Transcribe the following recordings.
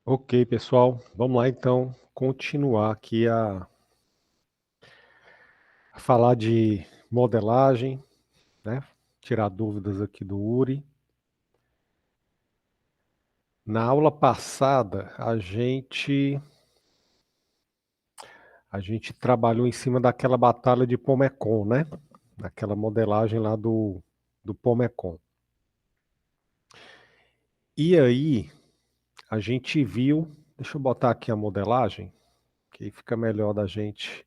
Ok, pessoal, vamos lá então continuar aqui a falar de modelagem, né? Tirar dúvidas aqui do Uri. Na aula passada, a gente trabalhou em cima daquela batalha de Pomecon, né? Daquela modelagem lá do Pomecon. E aí, a gente viu, deixa eu botar aqui a modelagem, que aí fica melhor da gente.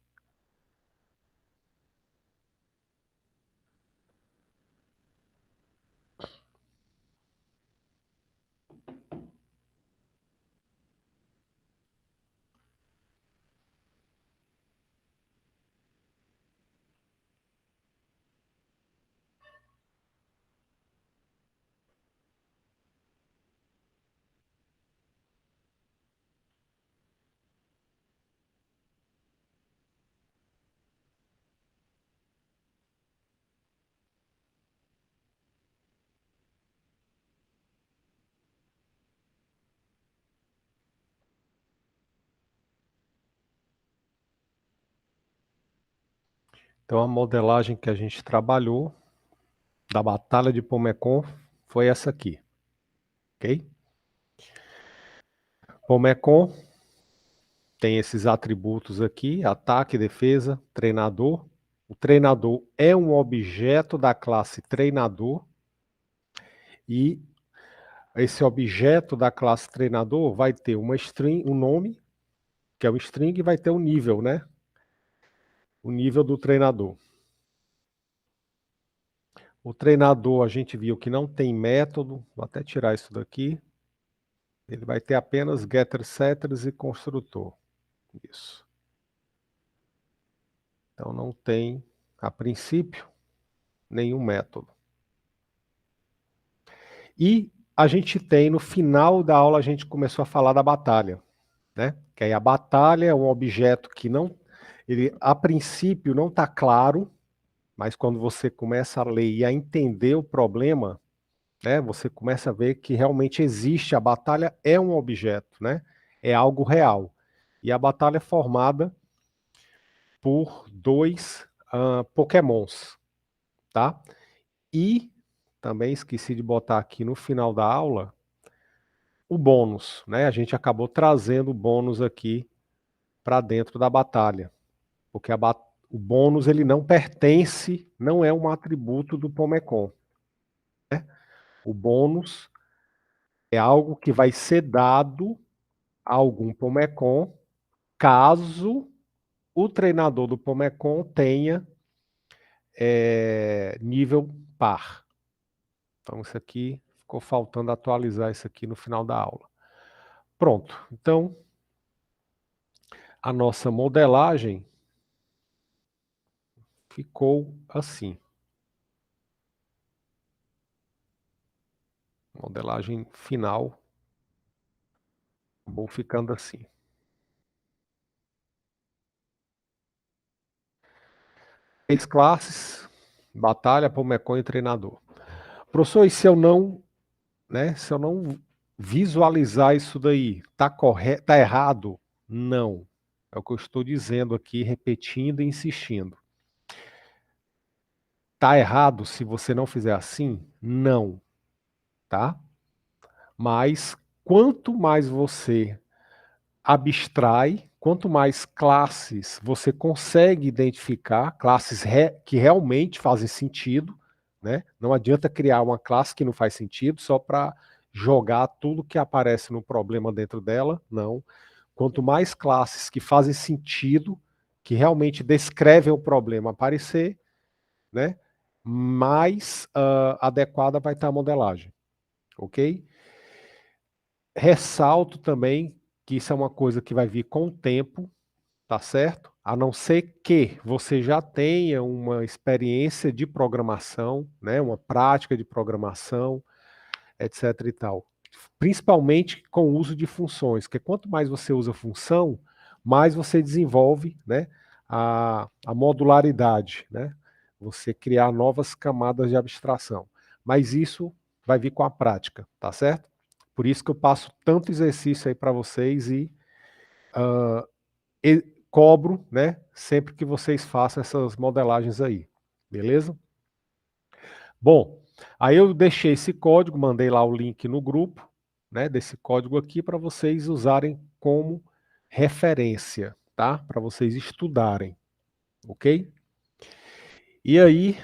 Então, a modelagem que a gente trabalhou da batalha de Pomecon foi essa aqui, ok? Pomecon tem esses atributos aqui, ataque, defesa, treinador. O treinador é um objeto da classe treinador e esse objeto da classe treinador vai ter uma string, um nome, que é o string, e vai ter o nível, né? O nível do treinador. O treinador, a gente viu que não tem método, vou até tirar isso daqui. Ele vai ter apenas getter, setters e construtor. Isso. Então não tem, a princípio, nenhum método. E a gente tem, no final da aula, a gente começou a falar da batalha, né? Que aí a batalha é um objeto que não, ele a princípio não está claro, mas quando você começa a ler e a entender o problema, né? Você começa a ver que realmente existe, a batalha é um objeto, né? É algo real. E a batalha é formada por dois pokémons, tá? E também esqueci de botar aqui no final da aula o bônus, né? A gente acabou trazendo o bônus aqui para dentro da batalha, porque o bônus ele não pertence, não é um atributo do Pomecon, né? O bônus é algo que vai ser dado a algum Pomecon caso o treinador do Pomecon tenha nível par. Então isso aqui ficou faltando atualizar isso aqui no final da aula. Pronto. Então a nossa modelagem ficou assim. Modelagem final acabou ficando assim. Três classes, batalha, Pomecon e treinador. Professor, e se eu não, né, se eu não visualizar isso daí, tá correto, tá errado? Não. É o que eu estou dizendo aqui, repetindo e insistindo. Tá errado se você não fizer assim? Não, tá? Mas quanto mais você abstrai, quanto mais classes você consegue identificar, classes que realmente fazem sentido, né? Não adianta criar uma classe que não faz sentido só para jogar tudo que aparece no problema dentro dela, não. Quanto mais classes que fazem sentido, que realmente descrevem o problema aparecer, né? Mais adequada vai estar a modelagem, ok? Ressalto também que isso é uma coisa que vai vir com o tempo, tá certo? A não ser que você já tenha uma experiência de programação, né, uma prática de programação, etc e tal. Principalmente com o uso de funções, porque quanto mais você usa função, mais você desenvolve, né, a modularidade, né? Você criar novas camadas de abstração. Mas isso vai vir com a prática, tá certo? Por isso que eu passo tanto exercício aí para vocês e cobro, né, sempre que vocês façam essas modelagens aí, beleza? Bom, aí eu deixei esse código, mandei lá o link no grupo, né, desse código aqui para vocês usarem como referência, tá? Para vocês estudarem, ok? E aí,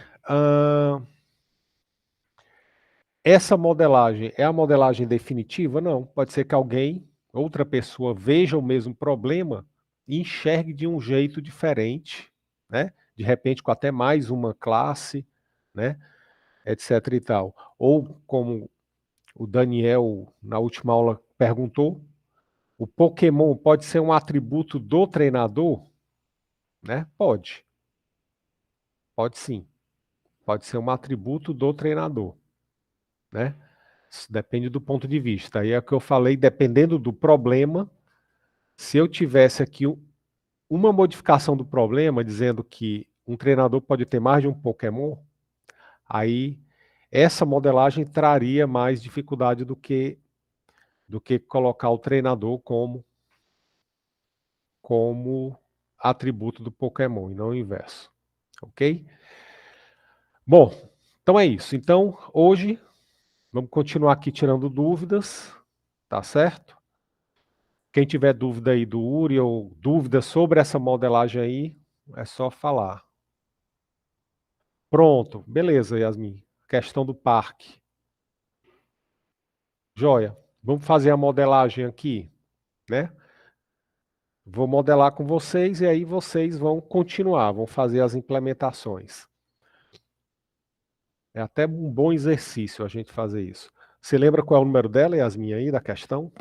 essa modelagem é a modelagem definitiva? Não, pode ser que alguém, outra pessoa, veja o mesmo problema e enxergue de um jeito diferente, né? De repente com até mais uma classe, né? Etc e tal. Ou como o Daniel na última aula perguntou, o Pokémon pode ser um atributo do treinador? Né? Pode. Pode sim. Pode ser um atributo do treinador, né? Isso depende do ponto de vista. Aí é o que eu falei, dependendo do problema, se eu tivesse aqui uma modificação do problema, dizendo que um treinador pode ter mais de um Pokémon, aí essa modelagem traria mais dificuldade do que colocar o treinador como atributo do Pokémon, e não o inverso. Ok? Bom, então é isso. Então, hoje, vamos continuar aqui tirando dúvidas, tá certo? Quem tiver dúvida aí do Uri ou dúvida sobre essa modelagem aí, é só falar. Pronto, beleza, Yasmin. Questão do parque. Joia. Vamos fazer a modelagem aqui, né? Vou modelar com vocês e aí vocês vão continuar, vão fazer as implementações. É até um bom exercício a gente fazer isso. Você lembra qual é o número dela, Yasmin, aí, da questão?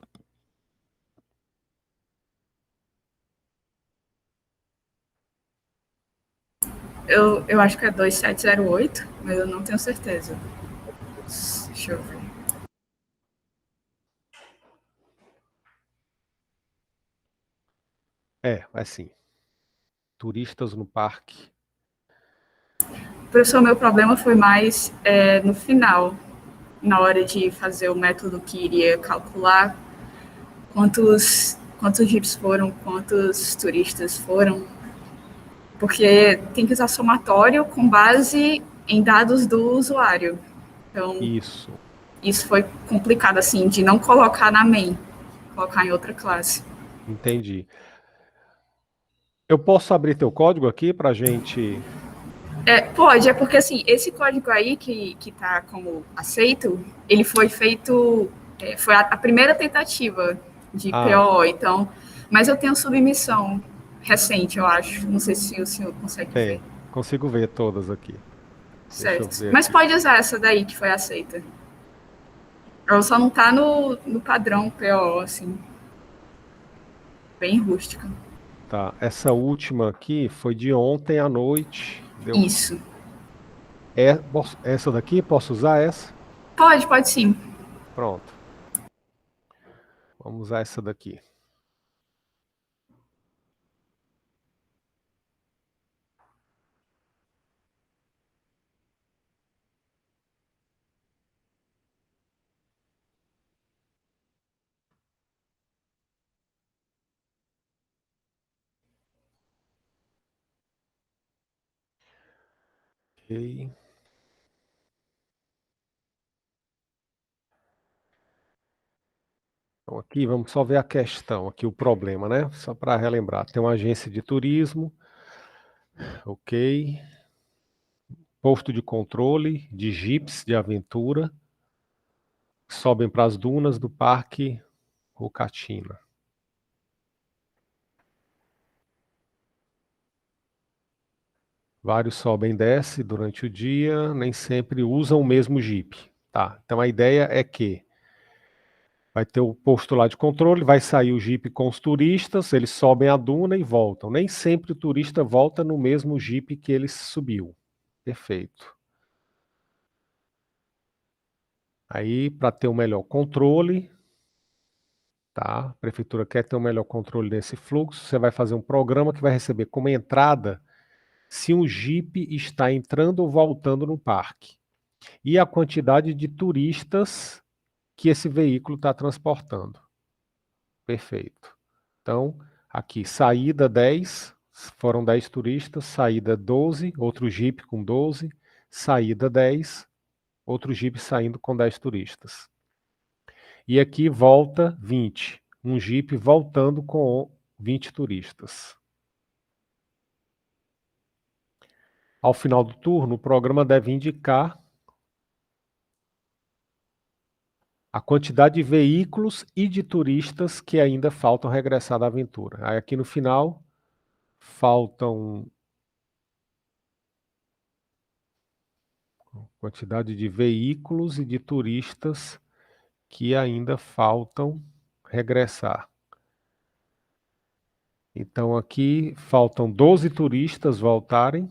Eu acho que é 2708, mas eu não tenho certeza. Deixa eu ver. É sim. Turistas no parque. Professor, meu problema foi mais no final, na hora de fazer o método que iria calcular quantos jeeps foram, quantos turistas foram, porque tem que usar somatório com base em dados do usuário. Então, Isso, isso foi complicado, assim, de não colocar na main, colocar em outra classe. entendi. Eu posso abrir teu código aqui para a gente... Pode, é porque assim, esse código aí que tá como aceito, ele foi feito, foi a primeira tentativa de Ah, PO, então, mas eu tenho submissão recente, eu acho, não sei se o senhor consegue ver. tem. Consigo ver todas aqui. Deixa eu Certo. ver Mas aqui. pode usar essa daí que foi aceita. Ela só não tá no padrão PO, assim, bem rústica. Tá, essa última aqui foi de ontem à noite. Deu... Isso. Essa daqui, posso usar essa? Pode sim. Pronto. Vamos usar essa daqui. Ok. Então aqui vamos só ver a questão, aqui o problema, né? Só para relembrar. Tem uma agência de turismo, ok. Posto de controle de jipes de aventura, sobem para as dunas do Parque Rucatina. Vários sobem e descem durante o dia, nem sempre usam o mesmo jipe. Tá? Então a ideia é que vai ter o posto lá de controle, vai sair o jipe com os turistas, eles sobem a duna e voltam. Nem sempre o turista volta no mesmo jipe que ele subiu. Perfeito. Aí, para ter um melhor controle, tá? A prefeitura quer ter um melhor controle desse fluxo, você vai fazer um programa que vai receber como entrada se um jipe está entrando ou voltando no parque. E a quantidade de turistas que esse veículo está transportando. Perfeito. Então, aqui, saída 10, foram 10 turistas, saída 12, outro Jeep com 12, saída 10, outro Jeep saindo com 10 turistas. E aqui volta 20, um Jeep voltando com 20 turistas. Ao final do turno, o programa deve indicar a quantidade de veículos e de turistas que ainda faltam regressar da aventura. Aí aqui no final, faltam quantidade de veículos e de turistas que ainda faltam regressar. Então aqui faltam 12 turistas voltarem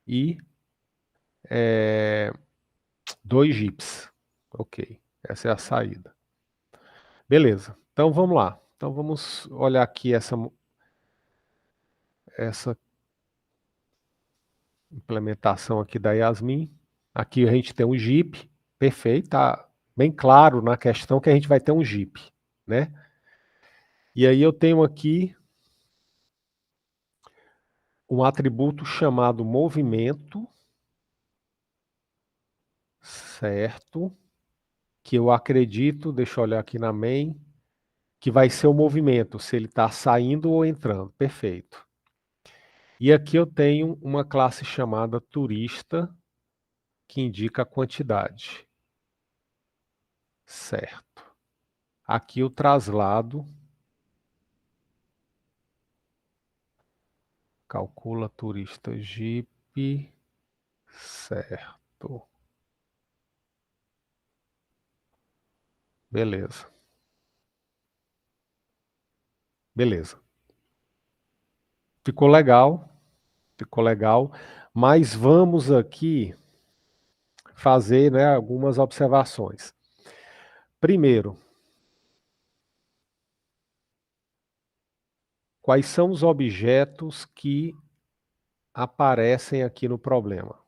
e 2 jipes. Ok, essa é a saída. Beleza, então vamos lá. Então vamos olhar aqui essa implementação aqui da Yasmin. Aqui a gente tem um Jeep, perfeito, tá bem claro na questão que a gente vai ter um Jeep, né? E aí eu tenho aqui um atributo chamado movimento, certo? Que eu acredito, deixa eu olhar aqui na main, que vai ser o movimento, se ele está saindo ou entrando, perfeito. E aqui eu tenho uma classe chamada turista, que indica a quantidade. Certo. Aqui o traslado. Calcula turista Jeep. Certo. Beleza. Beleza. Ficou legal. Ficou legal. Mas vamos aqui fazer, né, algumas observações. Primeiro, quais são os objetos que aparecem aqui no problema?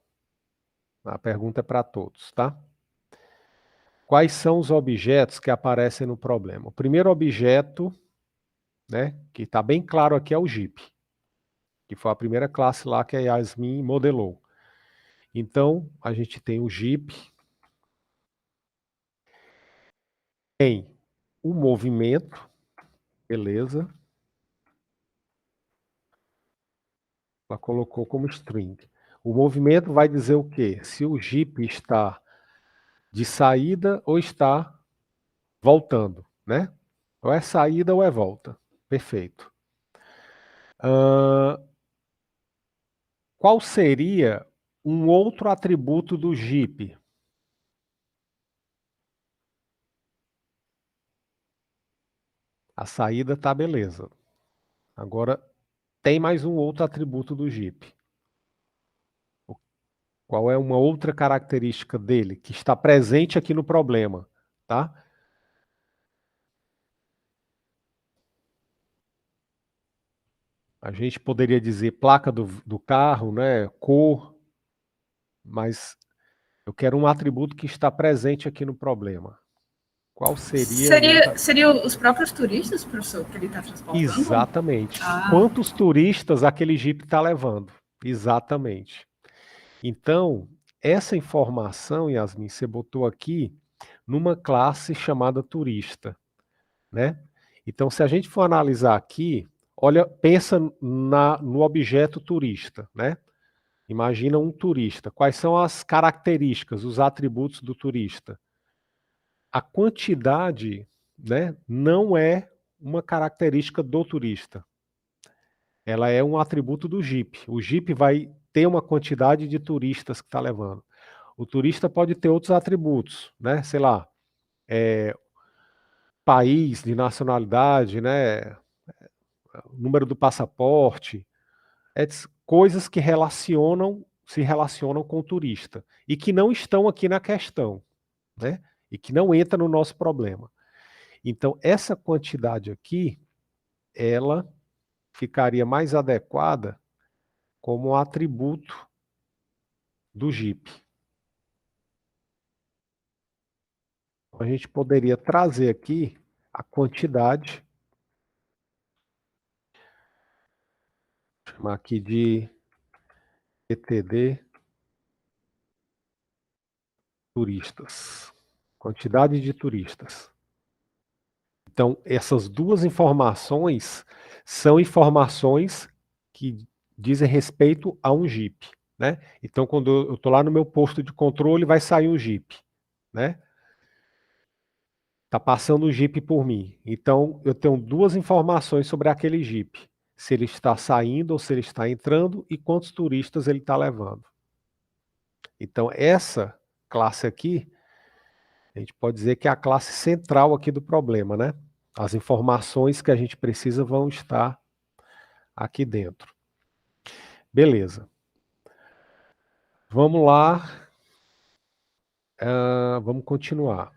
A pergunta é para todos, tá? Quais são os objetos que aparecem no problema? O primeiro objeto, né, que está bem claro aqui, é o Jeep, que foi a primeira classe lá que a Yasmin modelou. Então, a gente tem o Jeep, tem o movimento, beleza? Ela colocou como string. O movimento vai dizer o quê? Se o Jeep está de saída ou está voltando, né? Ou é saída ou é volta. Perfeito. Qual seria um outro atributo do Jeep? A saída tá beleza. Agora, tem mais um outro atributo do Jeep. Qual é uma outra característica dele que está presente aqui no problema, tá? A gente poderia dizer placa do carro, né, cor, mas eu quero um atributo que está presente aqui no problema. Qual seria o outro? Seriam os próprios turistas, professor, que ele está transportando? Exatamente. Quantos turistas aquele Jeep está levando? Exatamente. Então, essa informação, Yasmin, você botou aqui numa classe chamada turista, né? Então, se a gente for analisar aqui, olha, pensa no objeto turista, né? Imagina um turista. Quais são as características, os atributos do turista? A quantidade, né, não é uma característica do turista. Ela é um atributo do Jeep. O Jeep vai ter uma quantidade de turistas que está levando. O turista pode ter outros atributos, né? Sei lá, país, de nacionalidade, né? Número do passaporte, coisas que se relacionam com o turista e que não estão aqui na questão, né? E que não entra no nosso problema. Então, essa quantidade aqui, ela ficaria mais adequada como um atributo do Jeep. a gente poderia trazer aqui a quantidade, vou chamar aqui de ETD turistas, quantidade de turistas. Então, essas duas informações são informações que dizem respeito a um Jeep, né? Então, quando eu estou lá no meu posto de controle, vai sair um Jeep, né? Está passando um Jeep por mim. Então, eu tenho duas informações sobre aquele Jeep. Se ele está saindo ou se ele está entrando e quantos turistas ele está levando. Então, essa classe aqui, a gente pode dizer que é a classe central aqui do problema, né? As informações que a gente precisa vão estar aqui dentro. Beleza. Vamos lá. Vamos continuar.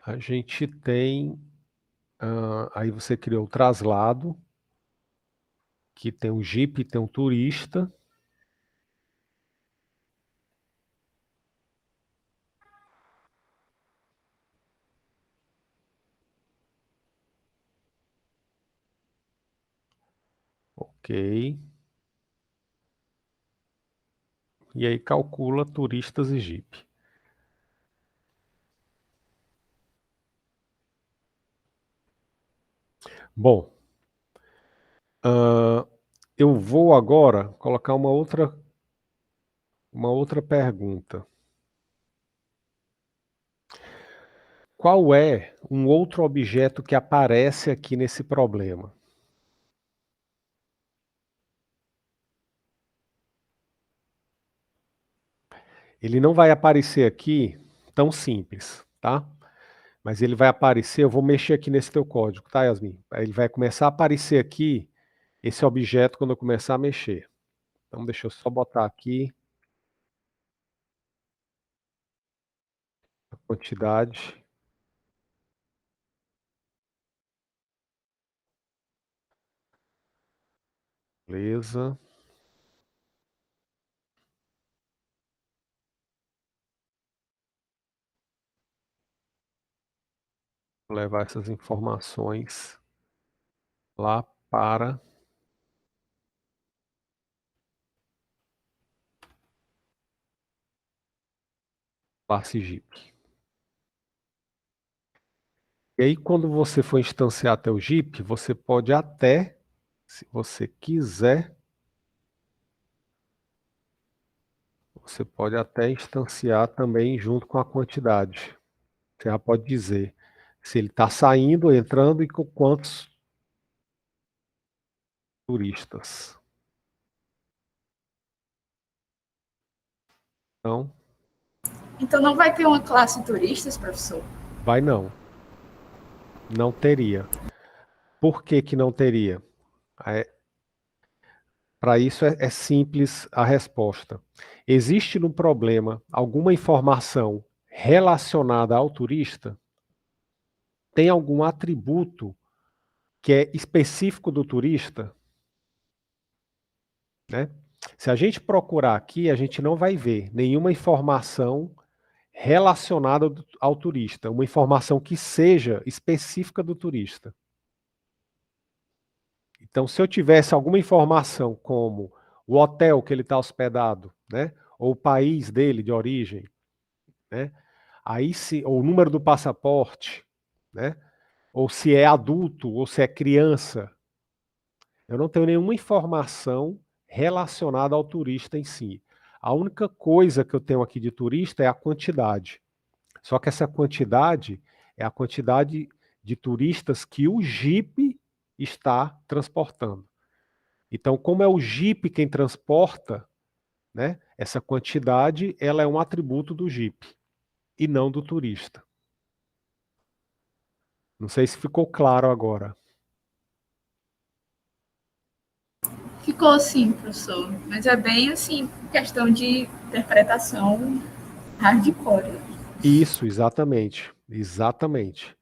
A gente tem... aí você criou o traslado, que tem um Jeep, tem um turista. Ok. E aí calcula turistas e Jeep. Bom, eu vou agora colocar uma outra pergunta. Qual é um outro objeto que aparece aqui nesse problema? Ele não vai aparecer aqui tão simples, tá? Mas ele vai aparecer, eu vou mexer aqui nesse teu código, tá, Yasmin? Ele vai começar a aparecer aqui, esse objeto, quando eu começar a mexer. Então, deixa eu só botar aqui a quantidade. Beleza. Vou levar essas informações lá para classe Jeep. E aí, quando você for instanciar teu Jeep, você pode até, se você quiser, você pode até instanciar também junto com a quantidade. Você já pode dizer se ele está saindo, entrando e com quantos turistas. Então não vai ter uma classe turistas, professor? Vai não. Não teria. Por que que não teria? Para isso é simples a resposta. Existe no problema alguma informação relacionada ao turista? Tem algum atributo que é específico do turista? Né? Se a gente procurar aqui, a gente não vai ver nenhuma informação relacionada ao turista, uma informação que seja específica do turista. Então, se eu tivesse alguma informação como o hotel que ele está hospedado, né, ou o país dele de origem, né, aí se, ou o número do passaporte, né, ou se é adulto ou se é criança, eu não tenho nenhuma informação relacionada ao turista em si. A única coisa que eu tenho aqui de turista é a quantidade. Só que essa quantidade é a quantidade de turistas que o Jeep está transportando. Então, como é o Jeep quem transporta, né, essa quantidade, ela é um atributo do Jeep e não do turista. Não sei se ficou claro agora. Ficou assim, professor, mas é bem assim, questão de interpretação hardcore. Isso, exatamente. Exatamente.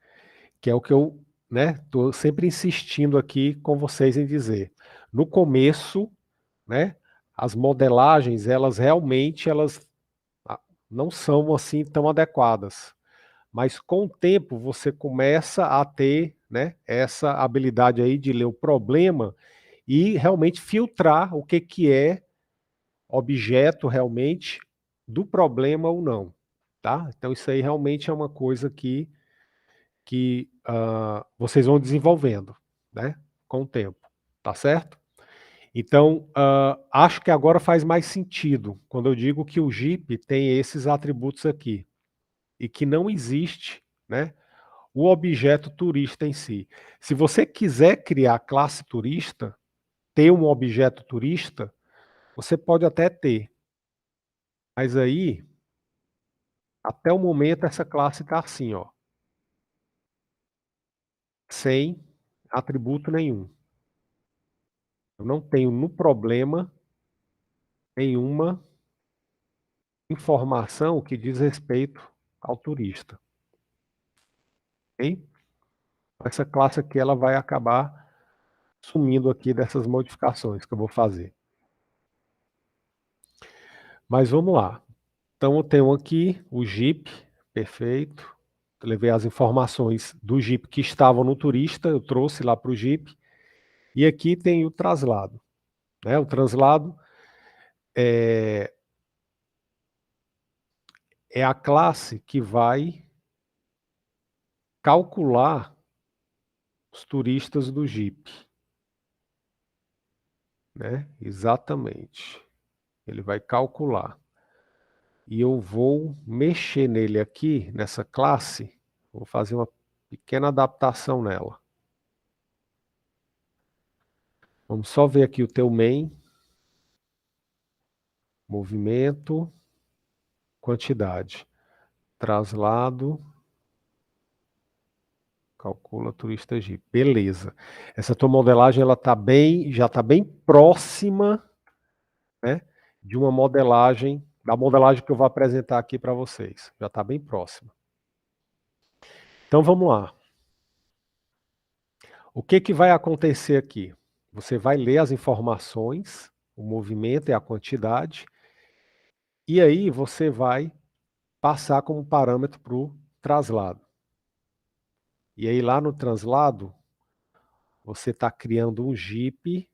Que é o que eu, né, tô sempre insistindo aqui com vocês em dizer. No começo, né, as modelagens, elas realmente, não são assim tão adequadas. Mas com o tempo você começa a ter, né, essa habilidade aí de ler o problema e realmente filtrar o que é objeto realmente do problema ou não, tá? Então isso aí realmente é uma coisa que vocês vão desenvolvendo, né, com o tempo, tá certo? Então, acho que agora faz mais sentido quando eu digo que o Jeep tem esses atributos aqui e que não existe, né, o objeto turista em si. Se você quiser criar classe turista, ter um objeto turista, você pode até ter, mas aí, até o momento, essa classe está assim, ó, sem atributo nenhum. Eu não tenho no problema nenhuma informação que diz respeito ao turista. Ok? Essa classe aqui ela vai acabar sumindo aqui dessas modificações que eu vou fazer. Mas vamos lá. Então eu tenho aqui o Jeep, perfeito. Eu levei as informações do Jeep que estavam no turista, eu trouxe lá para o Jeep. E aqui tem o traslado. Né? O traslado é a classe que vai calcular os turistas do Jeep. Né? Exatamente. Ele vai calcular. E eu vou mexer nele aqui, nessa classe, vou fazer uma pequena adaptação nela. Vamos só ver aqui o teu main, movimento, quantidade, traslado, calcula turista Jeep. Beleza. Essa tua modelagem ela tá bem, já está bem próxima, né, de uma modelagem, da modelagem que eu vou apresentar aqui para vocês. Já está bem próxima. Então vamos lá. O que vai acontecer aqui? Você vai ler as informações, o movimento e a quantidade, e aí você vai passar como parâmetro para o traslado. E aí lá no traslado, você está criando um Jeep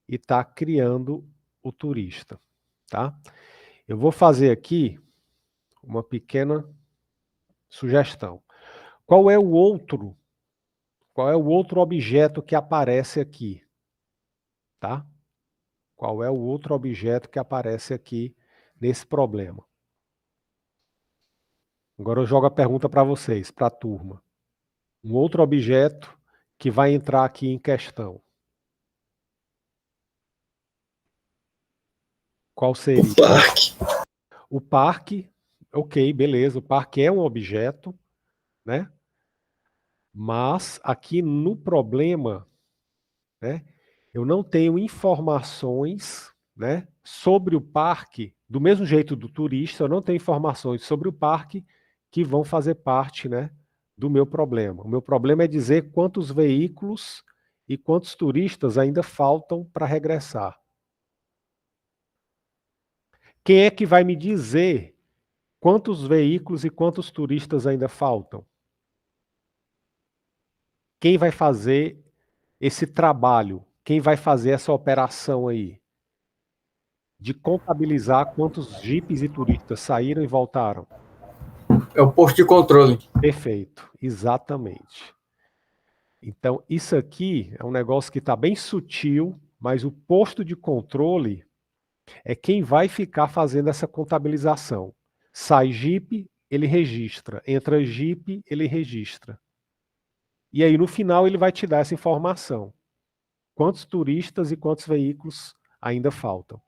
e está criando o turista, tá? Eu vou fazer aqui uma pequena sugestão. Qual é o outro objeto que aparece aqui, tá? Qual é o outro objeto que aparece aqui nesse problema? Agora eu jogo a pergunta para vocês, para a turma. Um outro objeto que vai entrar aqui em questão. Qual seria? O parque. O parque, ok, beleza, o parque é um objeto, né? Mas aqui no problema, né, eu não tenho informações, né, sobre o parque, do mesmo jeito do turista, eu não tenho informações sobre o parque que vão fazer parte, né, do meu problema. O meu problema é dizer quantos veículos e quantos turistas ainda faltam para regressar. Quem é que vai me dizer quantos veículos e quantos turistas ainda faltam? Quem vai fazer esse trabalho? Quem vai fazer essa operação aí? De contabilizar quantos jipes e turistas saíram e voltaram? É o posto de controle. Perfeito, exatamente. Então, isso aqui é um negócio que está bem sutil, mas o posto de controle é quem vai ficar fazendo essa contabilização. Sai Jeep, ele registra. Entra Jeep, ele registra. E aí, no final, ele vai te dar essa informação. Quantos turistas e quantos veículos ainda faltam.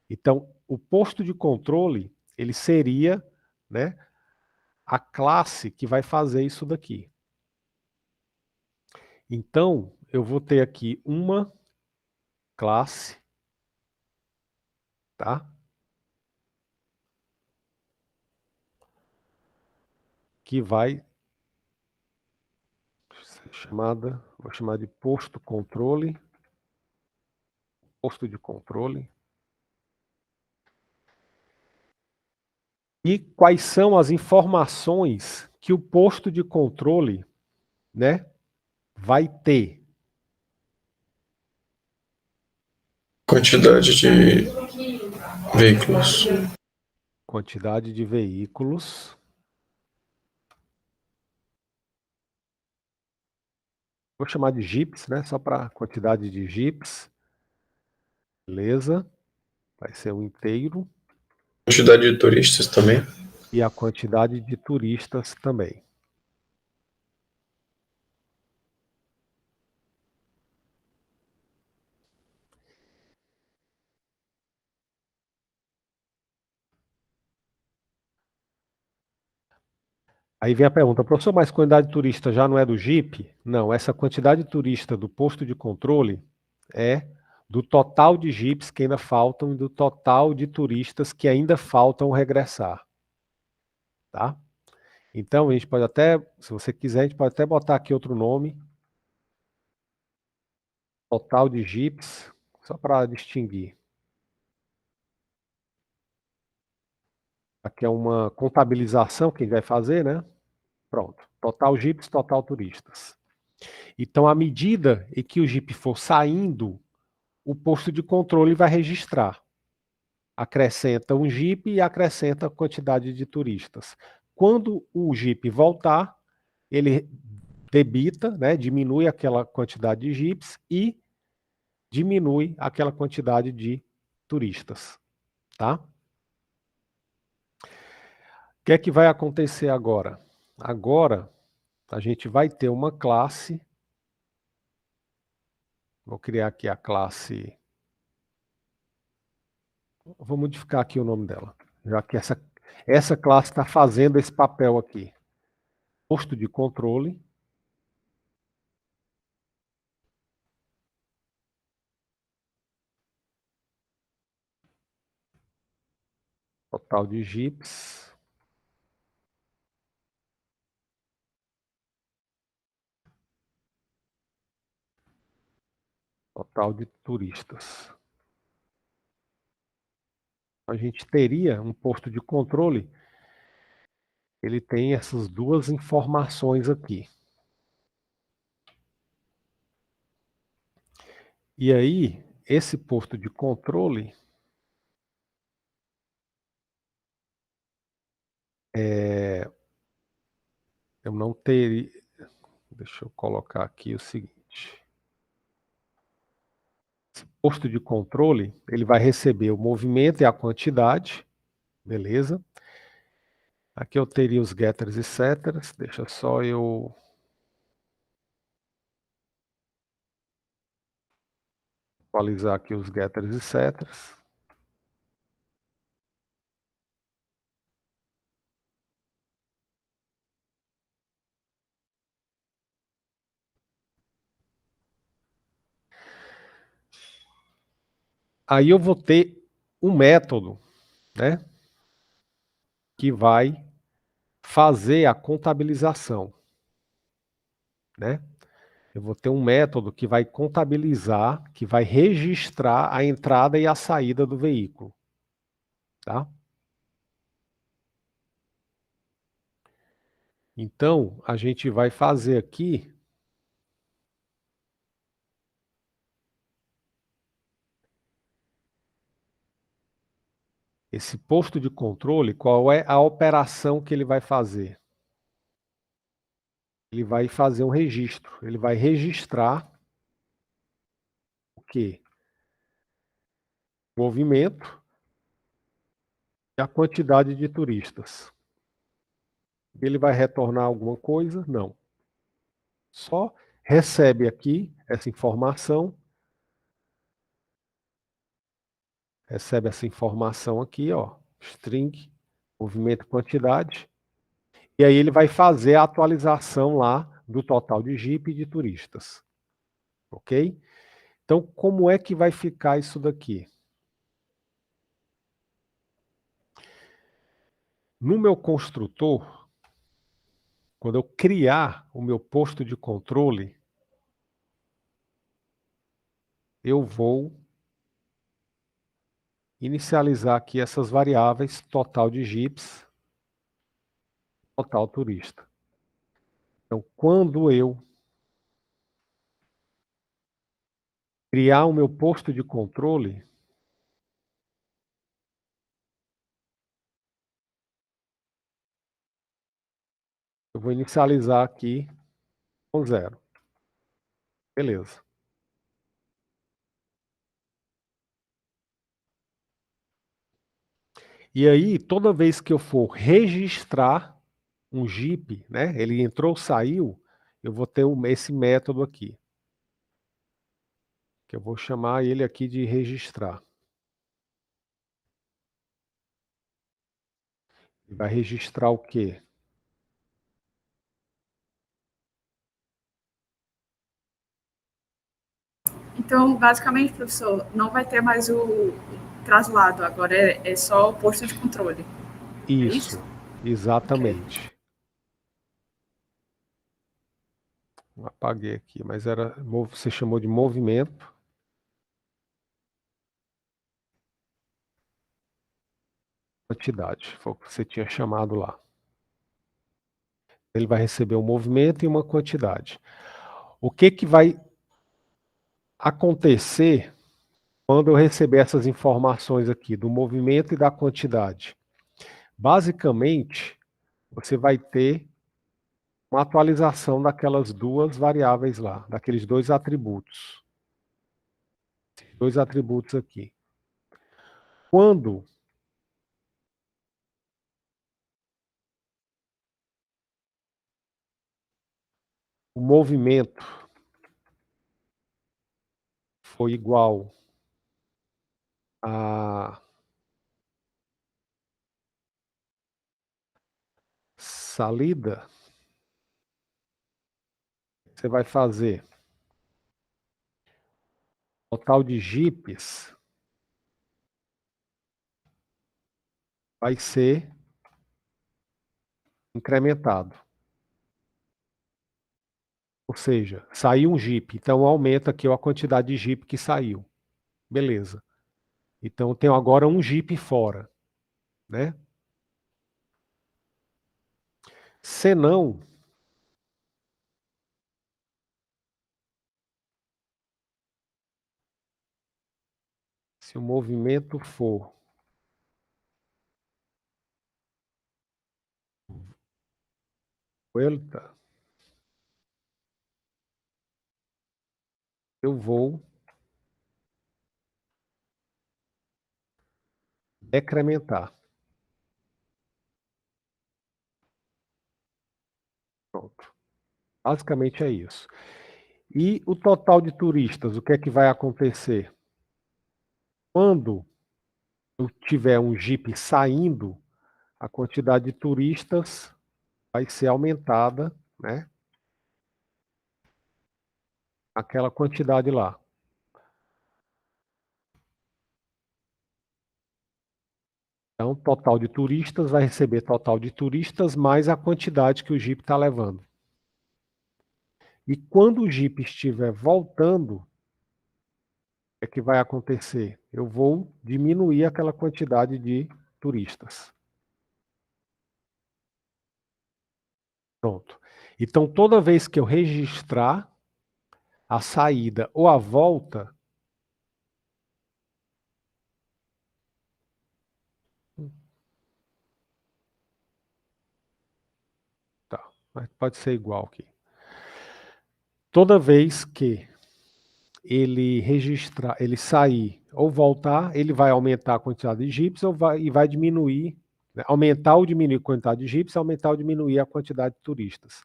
Então, o posto de controle, ele seria, né, a classe que vai fazer isso daqui. Então, eu vou ter aqui uma classe, tá? Que vai ser chamada, vou chamar de posto controle, posto de controle. E quais são as informações que o posto de controle, né, vai ter. Quantidade de veículos. Quantidade de veículos. Vou chamar de Jeeps, né? Só para quantidade de Jeeps. Beleza. Vai ser um inteiro. Quantidade de turistas também. E a quantidade de turistas também. Aí vem a pergunta, professor, mas quantidade de turista já não é do Jeep? Não, essa quantidade de turista do posto de controle é do total de Jeeps que ainda faltam e do total de turistas que ainda faltam regressar. Tá? Então, a gente pode até, se você quiser, a gente pode até botar aqui outro nome. Total de Jeeps, só para distinguir. Aqui é uma contabilização que a gente vai fazer, né? Pronto. Total Jeeps, total turistas. Então, à medida em que o Jeep for saindo, o posto de controle vai registrar. Acrescenta um Jeep e acrescenta a quantidade de turistas. Quando o Jeep voltar, ele debita, né, diminui aquela quantidade de Jeeps e diminui aquela quantidade de turistas. Tá? O que é que vai acontecer agora? Agora, a gente vai ter uma classe. Vou criar aqui a classe. Vou modificar aqui o nome dela, já que essa classe está fazendo esse papel aqui. Posto de controle. Total de Jeeps. Total de turistas. A gente teria um posto de controle. Ele tem essas duas informações aqui. E aí, esse posto de controle eu não teria. Deixa eu colocar aqui o seguinte. Esse posto de controle, ele vai receber o movimento e a quantidade, beleza? Aqui eu teria os getters e setters, deixa só eu atualizar aqui os getters e setters. Aí eu vou ter um método, né, que vai fazer a contabilização, né? Eu vou ter um método que vai contabilizar, que vai registrar a entrada e a saída do veículo, tá? Então, a gente vai fazer aqui esse posto de controle, qual é a operação que ele vai fazer? Ele vai fazer um registro, ele vai registrar o quê? O movimento e a quantidade de turistas. Ele vai retornar alguma coisa? Não. Só recebe aqui essa informação, recebe essa informação aqui, ó, string, movimento e quantidade, e aí ele vai fazer a atualização lá do total de Jeep e de turistas. Ok? Então, como é que vai ficar isso daqui? No meu construtor, quando eu criar o meu posto de controle, eu vou inicializar aqui essas variáveis total de Jeeps total turista. Então, quando eu criar o meu posto de controle, eu vou inicializar aqui com 0. Beleza. E aí, toda vez que eu for registrar um Jeep, né, ele entrou, saiu, eu vou ter esse método aqui, que eu vou chamar ele aqui de registrar. Ele vai registrar o quê? Então, basicamente, professor, não vai ter mais o traslado, agora é só o posto de controle. É isso? Isso, exatamente. Apaguei aqui, mas você chamou de movimento. Quantidade, foi o que você tinha chamado lá. Ele vai receber um movimento e uma quantidade. O que vai acontecer quando eu receber essas informações aqui do movimento e da quantidade? Basicamente, você vai ter uma atualização daquelas duas variáveis lá, daqueles dois atributos. Dois atributos aqui. Quando o movimento for igual a salida, você vai fazer total de jipes vai ser incrementado. Ou seja, saiu um Jeep, então aumenta aqui a quantidade de Jeep que saiu. Beleza. Então eu tenho agora um Jeep fora, né? Se não, se o movimento for vuelta, eu vou decrementar. Pronto. Basicamente é isso. E o total de turistas, o que é que vai acontecer? Quando eu tiver um Jeep saindo, a quantidade de turistas vai ser aumentada, né? Aquela quantidade lá. Então, total de turistas vai receber total de turistas mais a quantidade que o Jeep está levando. E quando o Jeep estiver voltando, o que é que vai acontecer? Eu vou diminuir aquela quantidade de turistas. Pronto. Então, toda vez que eu registrar a saída ou a volta, tá, mas pode ser igual aqui. Toda vez que ele registrar, ele sair ou voltar, ele vai aumentar a quantidade de Jeeps e vai diminuir, né? Aumentar ou diminuir a quantidade de Jeeps, aumentar ou diminuir a quantidade de turistas.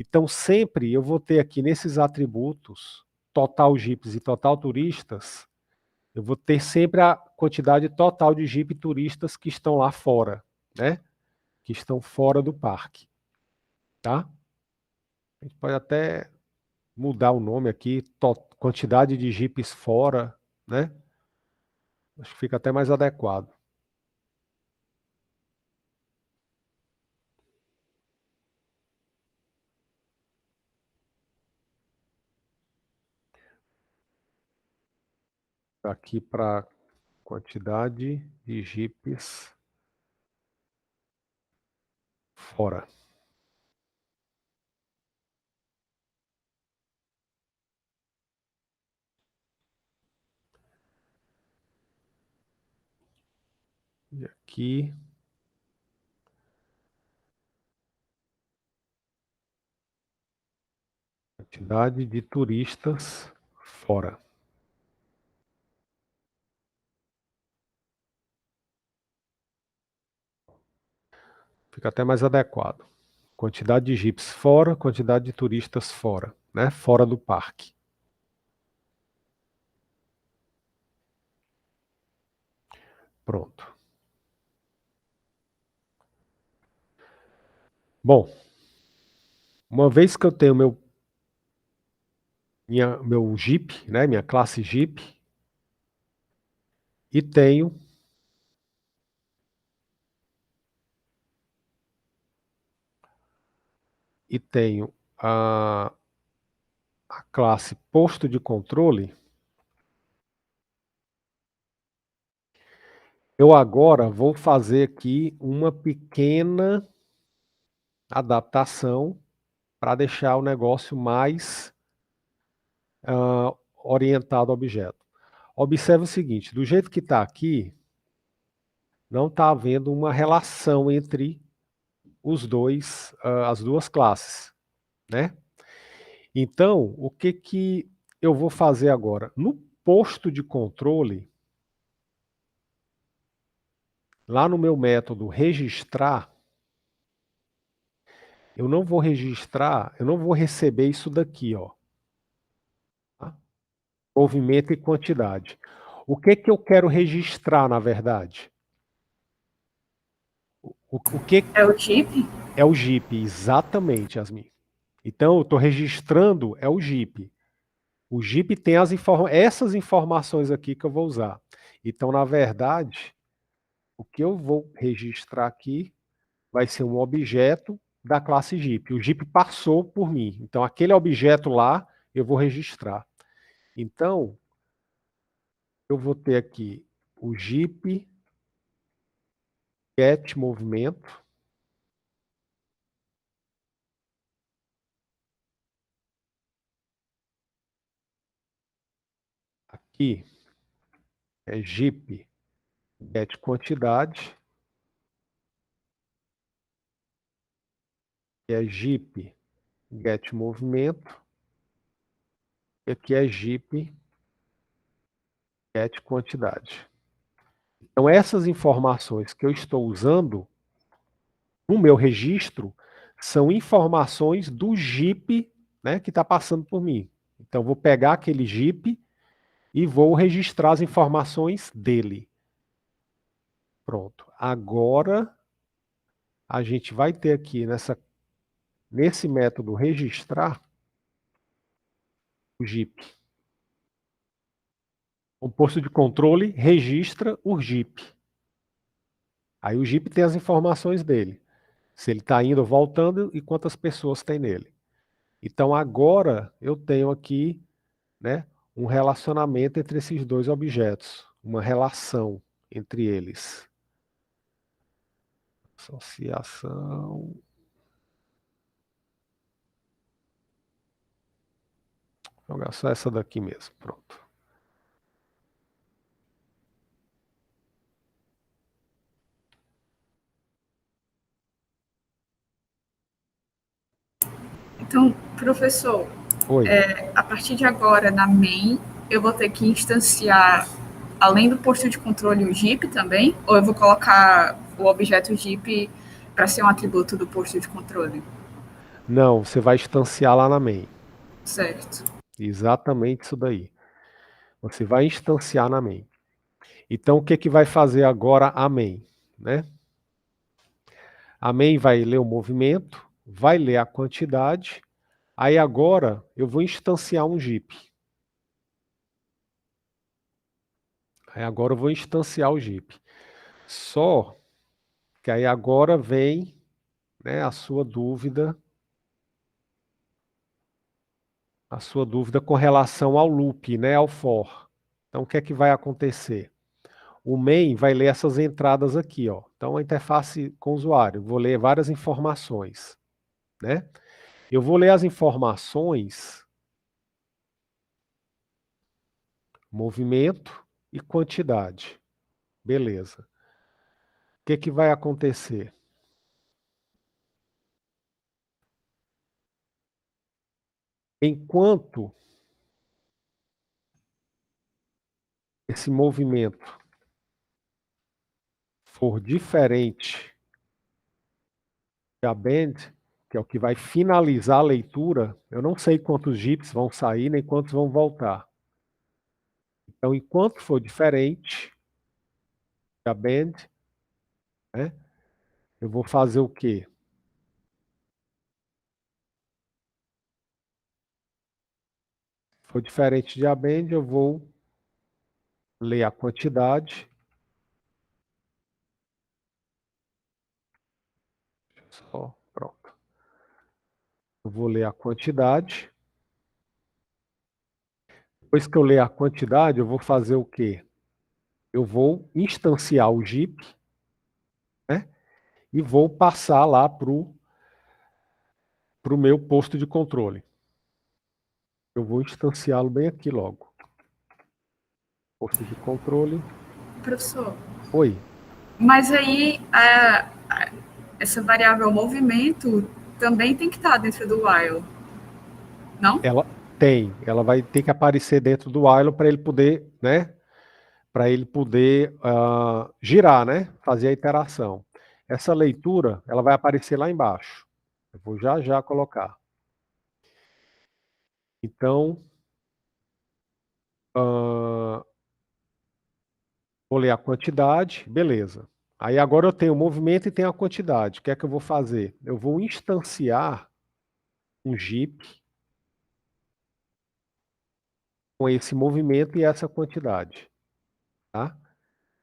Então, sempre eu vou ter aqui nesses atributos, total Jeeps e total turistas, eu vou ter sempre a quantidade total de Jeep turistas que estão lá fora, né? Que estão fora do parque, tá? A gente pode até mudar o nome aqui, quantidade de Jeeps fora, né? Acho que fica até mais adequado. Aqui para quantidade de Jeeps fora. aqui. Quantidade de turistas fora. Fica até mais adequado. Quantidade de jipes fora, quantidade de turistas fora, né? Fora do parque. Pronto. Bom, uma vez que eu tenho meu Jeep, né? Minha classe Jeep, e tenho a classe posto de controle, eu agora vou fazer aqui uma pequena adaptação para deixar o negócio mais orientado ao objeto. Observe o seguinte, do jeito que está aqui, não está havendo uma relação entre os dois, as duas classes, né? Então, o que eu vou fazer agora? No posto de controle, lá no meu método registrar, eu não vou registrar, eu não vou receber isso daqui, ó. Tá? Movimento e quantidade. O que eu quero registrar, na verdade? O que É o Jeep? é o Jeep, exatamente, Yasmin. Então, eu estou registrando, é o Jeep. O Jeep tem essas informações aqui que eu vou usar. Então, na verdade, o que eu vou registrar aqui vai ser um objeto da classe Jeep. O Jeep passou por mim. Então, aquele objeto lá, eu vou registrar. Então, eu vou ter aqui o Jeep get movimento. Aqui é Jeep get quantidade. Que é Jeep get movimento. E aqui é Jeep get quantidade. Então, essas informações que eu estou usando no meu registro são informações do Jeep, né, que está passando por mim. Então, vou pegar aquele Jeep e vou registrar as informações dele. Pronto. Agora, a gente vai ter aqui nesse método registrar o Jeep. O posto de controle registra o Jeep. Aí o Jeep tem as informações dele. Se ele está indo ou voltando e quantas pessoas tem nele. Então agora eu tenho aqui, né, um relacionamento entre esses dois objetos. Uma relação entre eles. Associação. Vou jogar só essa daqui mesmo. Pronto. Então, professor, Oi. a partir de agora, na main, eu vou ter que instanciar, além do posto de controle, o Jeep também? Ou eu vou colocar o objeto Jeep para ser um atributo do posto de controle? Não, você vai instanciar lá na main. Certo. Exatamente isso daí. Você vai instanciar na main. Então o que vai fazer agora a main, né? A main vai ler o movimento, vai ler a quantidade. Aí agora eu vou instanciar um Jeep. Aí agora eu vou instanciar o Jeep. Só que aí agora vem, né, a sua dúvida com relação ao loop, né, ao for. Então o que é que vai acontecer? O main vai ler essas entradas aqui, ó. Então a interface com o usuário, vou ler várias informações, né? Eu vou ler as informações, movimento e quantidade. Beleza. que vai acontecer? Enquanto esse movimento for diferente da band, que é o que vai finalizar a leitura, eu não sei quantos jips vão sair, nem quantos vão voltar. Então, enquanto for diferente da band, né, eu vou fazer o quê? Se for diferente de a band, eu vou ler a quantidade. Só, pronto. Eu vou ler a quantidade. Depois que eu ler a quantidade, eu vou fazer o quê? Eu vou instanciar o JIP, né? E vou passar lá para o meu posto de controle. Eu vou instanciá-lo bem aqui logo. Posto de controle. Professor, Oi. mas aí essa variável movimento também tem que estar dentro do while, não? Ela vai ter que aparecer dentro do while para ele poder, né? Para ele poder girar, né? Fazer a iteração. Essa leitura, ela vai aparecer lá embaixo. Eu vou já colocar. Então, vou ler a quantidade, beleza. Aí agora eu tenho o movimento e tenho a quantidade. O que é que eu vou fazer? Eu vou instanciar um JIP com esse movimento e essa quantidade. Tá?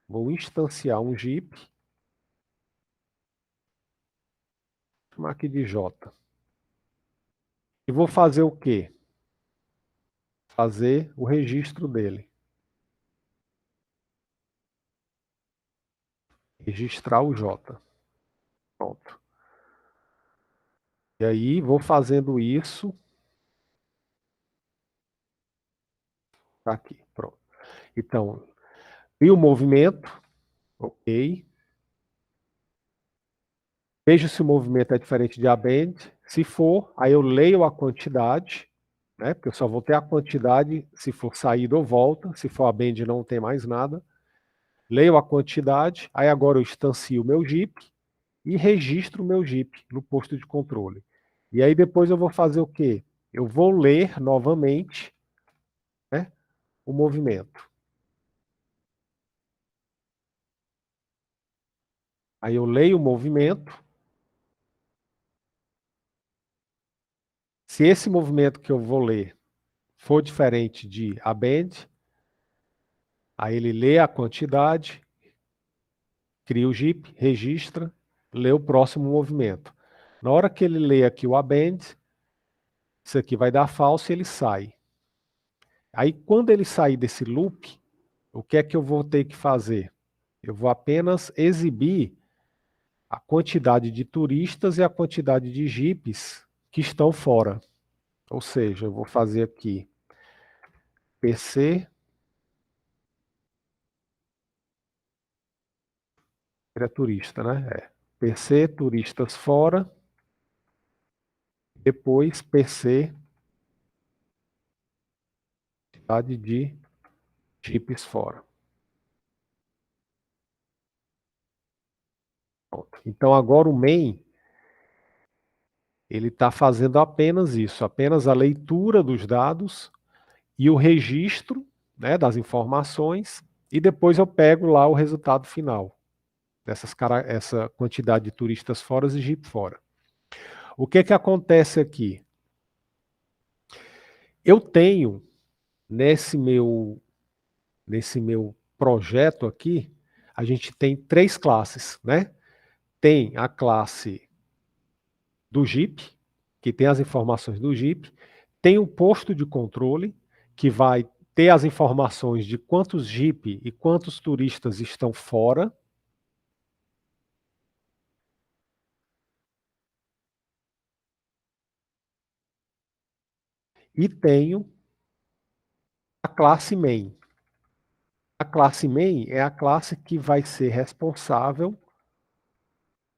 Vou instanciar um JIP. Vou chamar aqui de J. E vou fazer o quê? Fazer o registro dele. Registrar o J. Pronto. E aí vou fazendo isso. Tá aqui, pronto. Então, e o movimento, ok. Vejo se o movimento é diferente de abend. Se for, aí eu leio a quantidade, né? Porque eu só vou ter a quantidade se for saída ou volta. Se for abend, não tem mais nada. Leio a quantidade, aí agora eu instancio o meu JIP e registro o meu JIP no posto de controle. E aí depois eu vou fazer o quê? Eu vou ler novamente, né, o movimento. Aí eu leio o movimento. Se esse movimento que eu vou ler for diferente de abend, aí ele lê a quantidade, cria o JIP, registra, lê o próximo movimento. Na hora que ele lê aqui o abend, isso aqui vai dar falso e ele sai. Aí quando ele sair desse loop, o que é que eu vou ter que fazer? Eu vou apenas exibir a quantidade de turistas e a quantidade de jipes que estão fora. Ou seja, eu vou fazer aqui PC, é turista, né? PC, turistas fora, depois PC, quantidade de jipes fora. Pronto. Então agora o main, ele está fazendo apenas isso, apenas a leitura dos dados e o registro, né, das informações, e depois eu pego lá o resultado final, essa quantidade de turistas fora e Jeep fora. O que acontece aqui? Eu tenho, nesse meu projeto aqui, a gente tem 3 classes, né? Tem a classe do Jeep, que tem as informações do Jeep, tem o posto de controle, que vai ter as informações de quantos Jeep e quantos turistas estão fora. E tenho a classe main. A classe main é a classe que vai ser responsável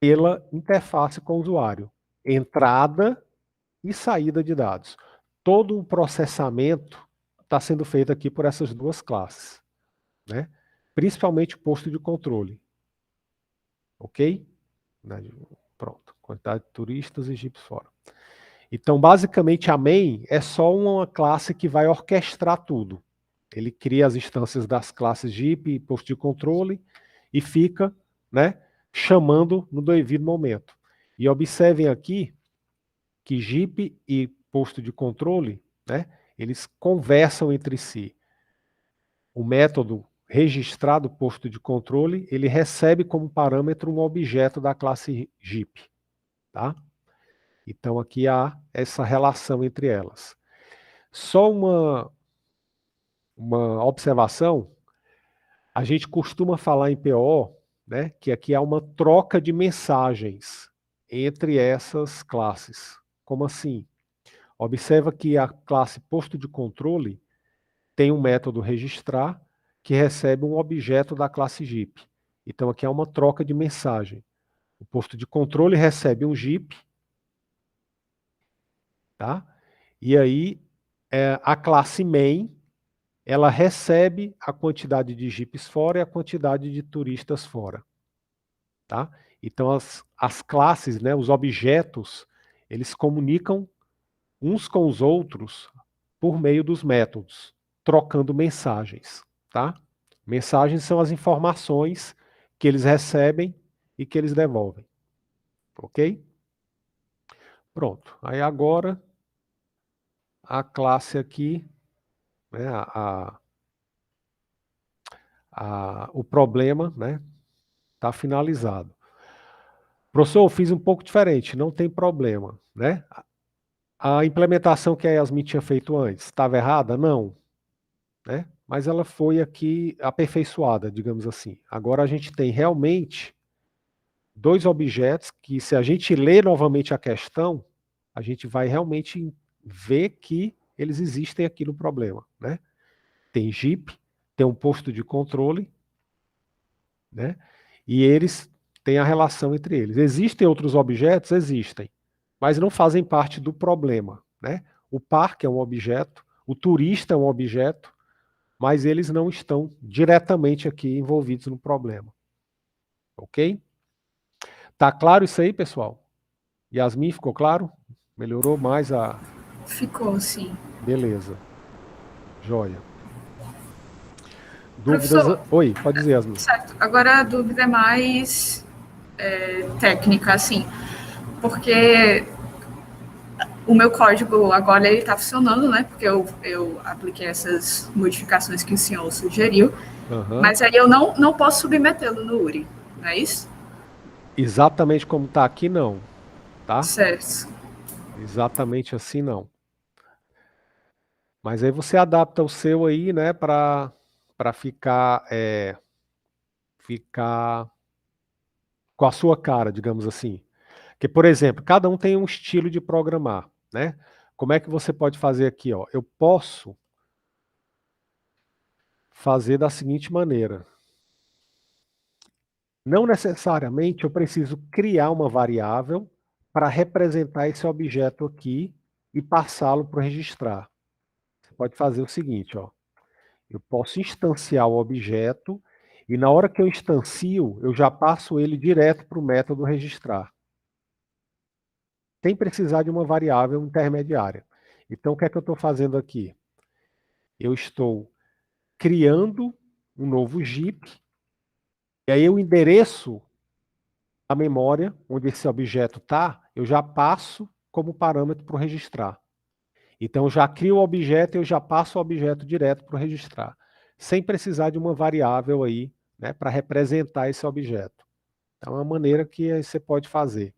pela interface com o usuário. Entrada e saída de dados. Todo o processamento está sendo feito aqui por essas duas classes, né? Principalmente o posto de controle. Ok? Pronto. Quantidade de turistas e Jeeps fora. Então, basicamente, a main é só uma classe que vai orquestrar tudo. Ele cria as instâncias das classes Jeep e posto de controle e fica, né, chamando no devido momento. E observem aqui que Jeep e posto de controle, né, eles conversam entre si. O método registrado posto de controle, ele recebe como parâmetro um objeto da classe Jeep, tá? Então aqui há essa relação entre elas. Só uma observação, a gente costuma falar em PO, né, que aqui há uma troca de mensagens entre essas classes. Como assim? Observa que a classe posto de controle tem um método registrar que recebe um objeto da classe Jeep. Então aqui há uma troca de mensagem. O posto de controle recebe um Jeep, tá? E aí a classe main, ela recebe a quantidade de Jeeps fora e a quantidade de turistas fora, tá? Então as classes, né, os objetos, eles comunicam uns com os outros por meio dos métodos, trocando mensagens, tá? Mensagens são as informações que eles recebem e que eles devolvem, ok? Pronto, aí agora a classe aqui, né, o problema, né, está finalizado. Professor, eu fiz um pouco diferente, não tem problema, né? A implementação que a Yasmin tinha feito antes, estava errada? Não, né? Mas ela foi aqui aperfeiçoada, digamos assim. Agora a gente tem realmente dois objetos que, se a gente ler novamente a questão, a gente vai realmente ver que eles existem aqui no problema, né? Tem Jeep, tem um posto de controle, né? E eles têm a relação entre eles. Existem outros objetos? Existem, mas não fazem parte do problema, né? O parque é um objeto, o turista é um objeto, mas eles não estão diretamente aqui envolvidos no problema. Ok? Tá claro isso aí, pessoal? Yasmin, ficou claro? Melhorou mais a... Ficou, sim. Beleza. Joia. Dúvidas? Professor, Oi, pode dizer, Yasmin. certo. Agora a dúvida é mais técnica, assim, porque o meu código agora ele está funcionando, né? Porque eu apliquei essas modificações que o senhor sugeriu, mas aí eu não posso submetê-lo no URI, não é isso? Exatamente como está aqui, não. Tá? Certo. Exatamente assim, não. Mas aí você adapta o seu aí, né, para ficar com a sua cara, digamos assim. Porque, por exemplo, cada um tem um estilo de programar, né? Como é que você pode fazer aqui, ó? Eu posso fazer da seguinte maneira. Não necessariamente eu preciso criar uma variável para representar esse objeto aqui e passá-lo para registrar. Você pode fazer o seguinte, ó. Eu posso instanciar o objeto e na hora que eu instancio, eu já passo ele direto para o método registrar, sem precisar de uma variável intermediária. Então, o que é que eu estou fazendo aqui? Eu estou criando um novo Jeep, e aí o endereço da memória, onde esse objeto está, eu já passo como parâmetro para o registrar. Então, eu já crio o objeto e eu já passo o objeto direto para o registrar, sem precisar de uma variável aí, né, para representar esse objeto. Então, é uma maneira que você pode fazer.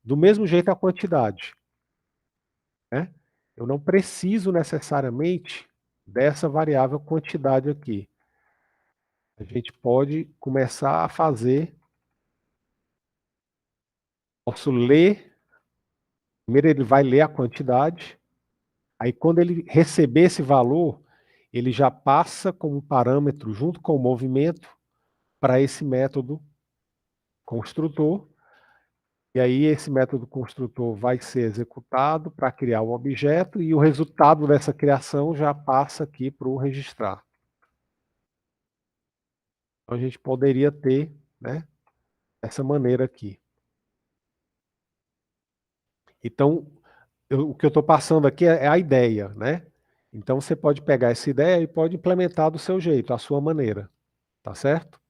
Do mesmo jeito a quantidade, né? Eu não preciso necessariamente dessa variável quantidade aqui. A gente pode começar a fazer, posso ler, primeiro ele vai ler a quantidade, aí quando ele receber esse valor, ele já passa como parâmetro junto com o movimento para esse método construtor, E aí esse método construtor vai ser executado para criar o objeto e o resultado dessa criação já passa aqui para o registrar. Então a gente poderia ter, né, dessa maneira aqui. Então, o que eu estou passando aqui é a ideia, né? Então você pode pegar essa ideia e pode implementar do seu jeito, à sua maneira, tá certo?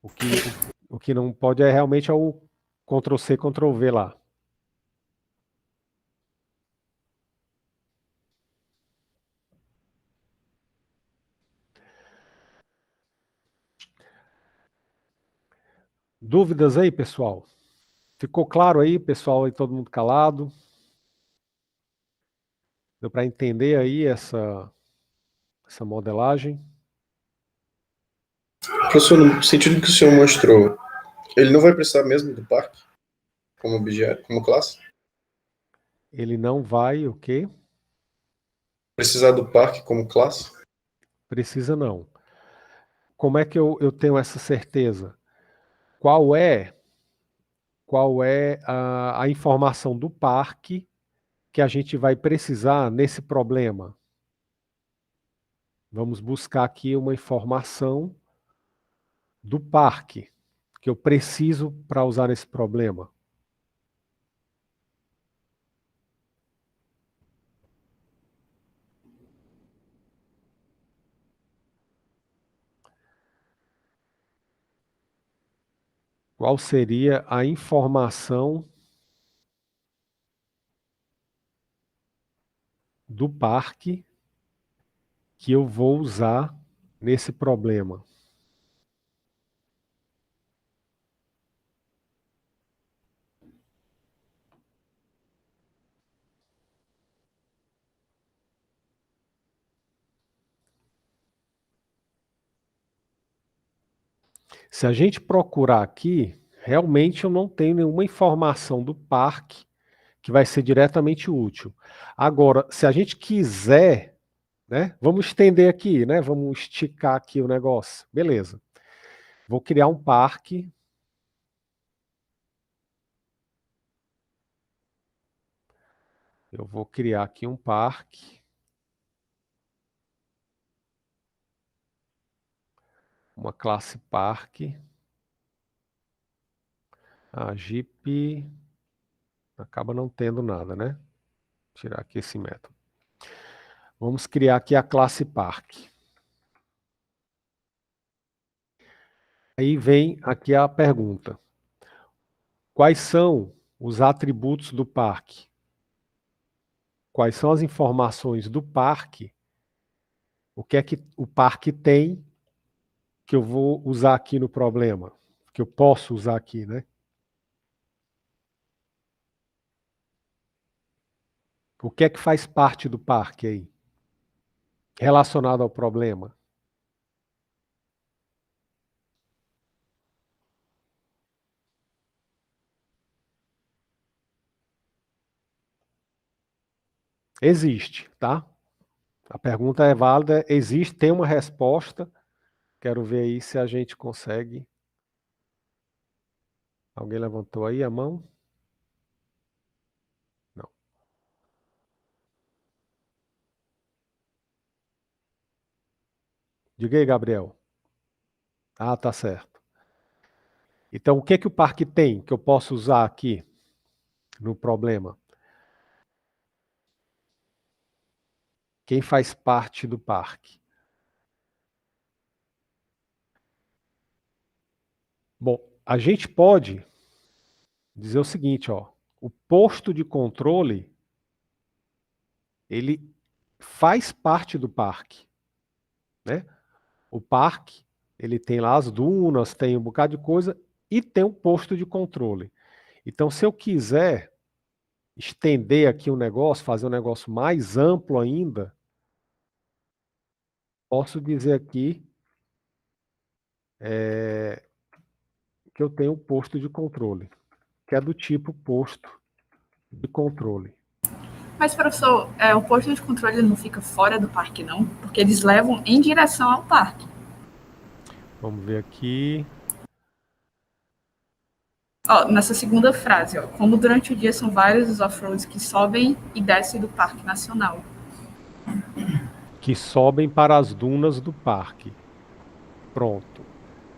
O que não pode é realmente o Ctrl+C, Ctrl+V lá. Dúvidas aí, pessoal? Ficou claro aí, pessoal, aí todo mundo calado? Deu para entender aí essa modelagem? Professor, no sentido que o senhor mostrou, ele não vai precisar mesmo do parque como objeto, como classe? Ele não vai o quê? Precisar do parque como classe? Precisa não. Como é que eu tenho essa certeza? Qual é a informação do parque que a gente vai precisar nesse problema? Vamos buscar aqui uma informação do parque que eu preciso para usar nesse problema. Qual seria a informação do parque que eu vou usar nesse problema? Se a gente procurar aqui, realmente eu não tenho nenhuma informação do parque que vai ser diretamente útil. Agora, se a gente quiser, né, vamos estender aqui, né, vamos esticar aqui o negócio. Beleza. Vou criar um parque. Eu vou criar aqui um parque. Uma classe parque. A Jeep acaba não tendo nada, né? Tirar aqui esse método. Vamos criar aqui a classe parque. Aí vem aqui a pergunta. Quais são os atributos do parque? Quais são as informações do parque? O que é que o parque tem que eu vou usar aqui no problema? Que eu posso usar aqui, né? O que é que faz parte do parque aí? Relacionado ao problema? Existe, tá? A pergunta é válida, existe, tem uma resposta. Quero ver aí se a gente consegue. Alguém levantou aí a mão? Não. Diga aí, Gabriel. Ah, tá certo. Então, o que é que o parque tem que eu posso usar aqui no problema? Quem faz parte do parque? Bom, a gente pode dizer o seguinte, ó, o posto de controle, ele faz parte do parque, né? O parque, ele tem lá as dunas, tem um bocado de coisa e tem um posto de controle. Então, se eu quiser estender aqui o negócio, fazer um negócio mais amplo ainda, posso dizer aqui que eu tenho um posto de controle, que é do tipo posto de controle. Mas, professor, o posto de controle não fica fora do parque, não? Porque eles levam em direção ao parque. Vamos ver aqui. Ó, nessa segunda frase, ó, como durante o dia são vários os off-roads que sobem e descem do Parque Nacional. Que sobem para as dunas do parque. Pronto.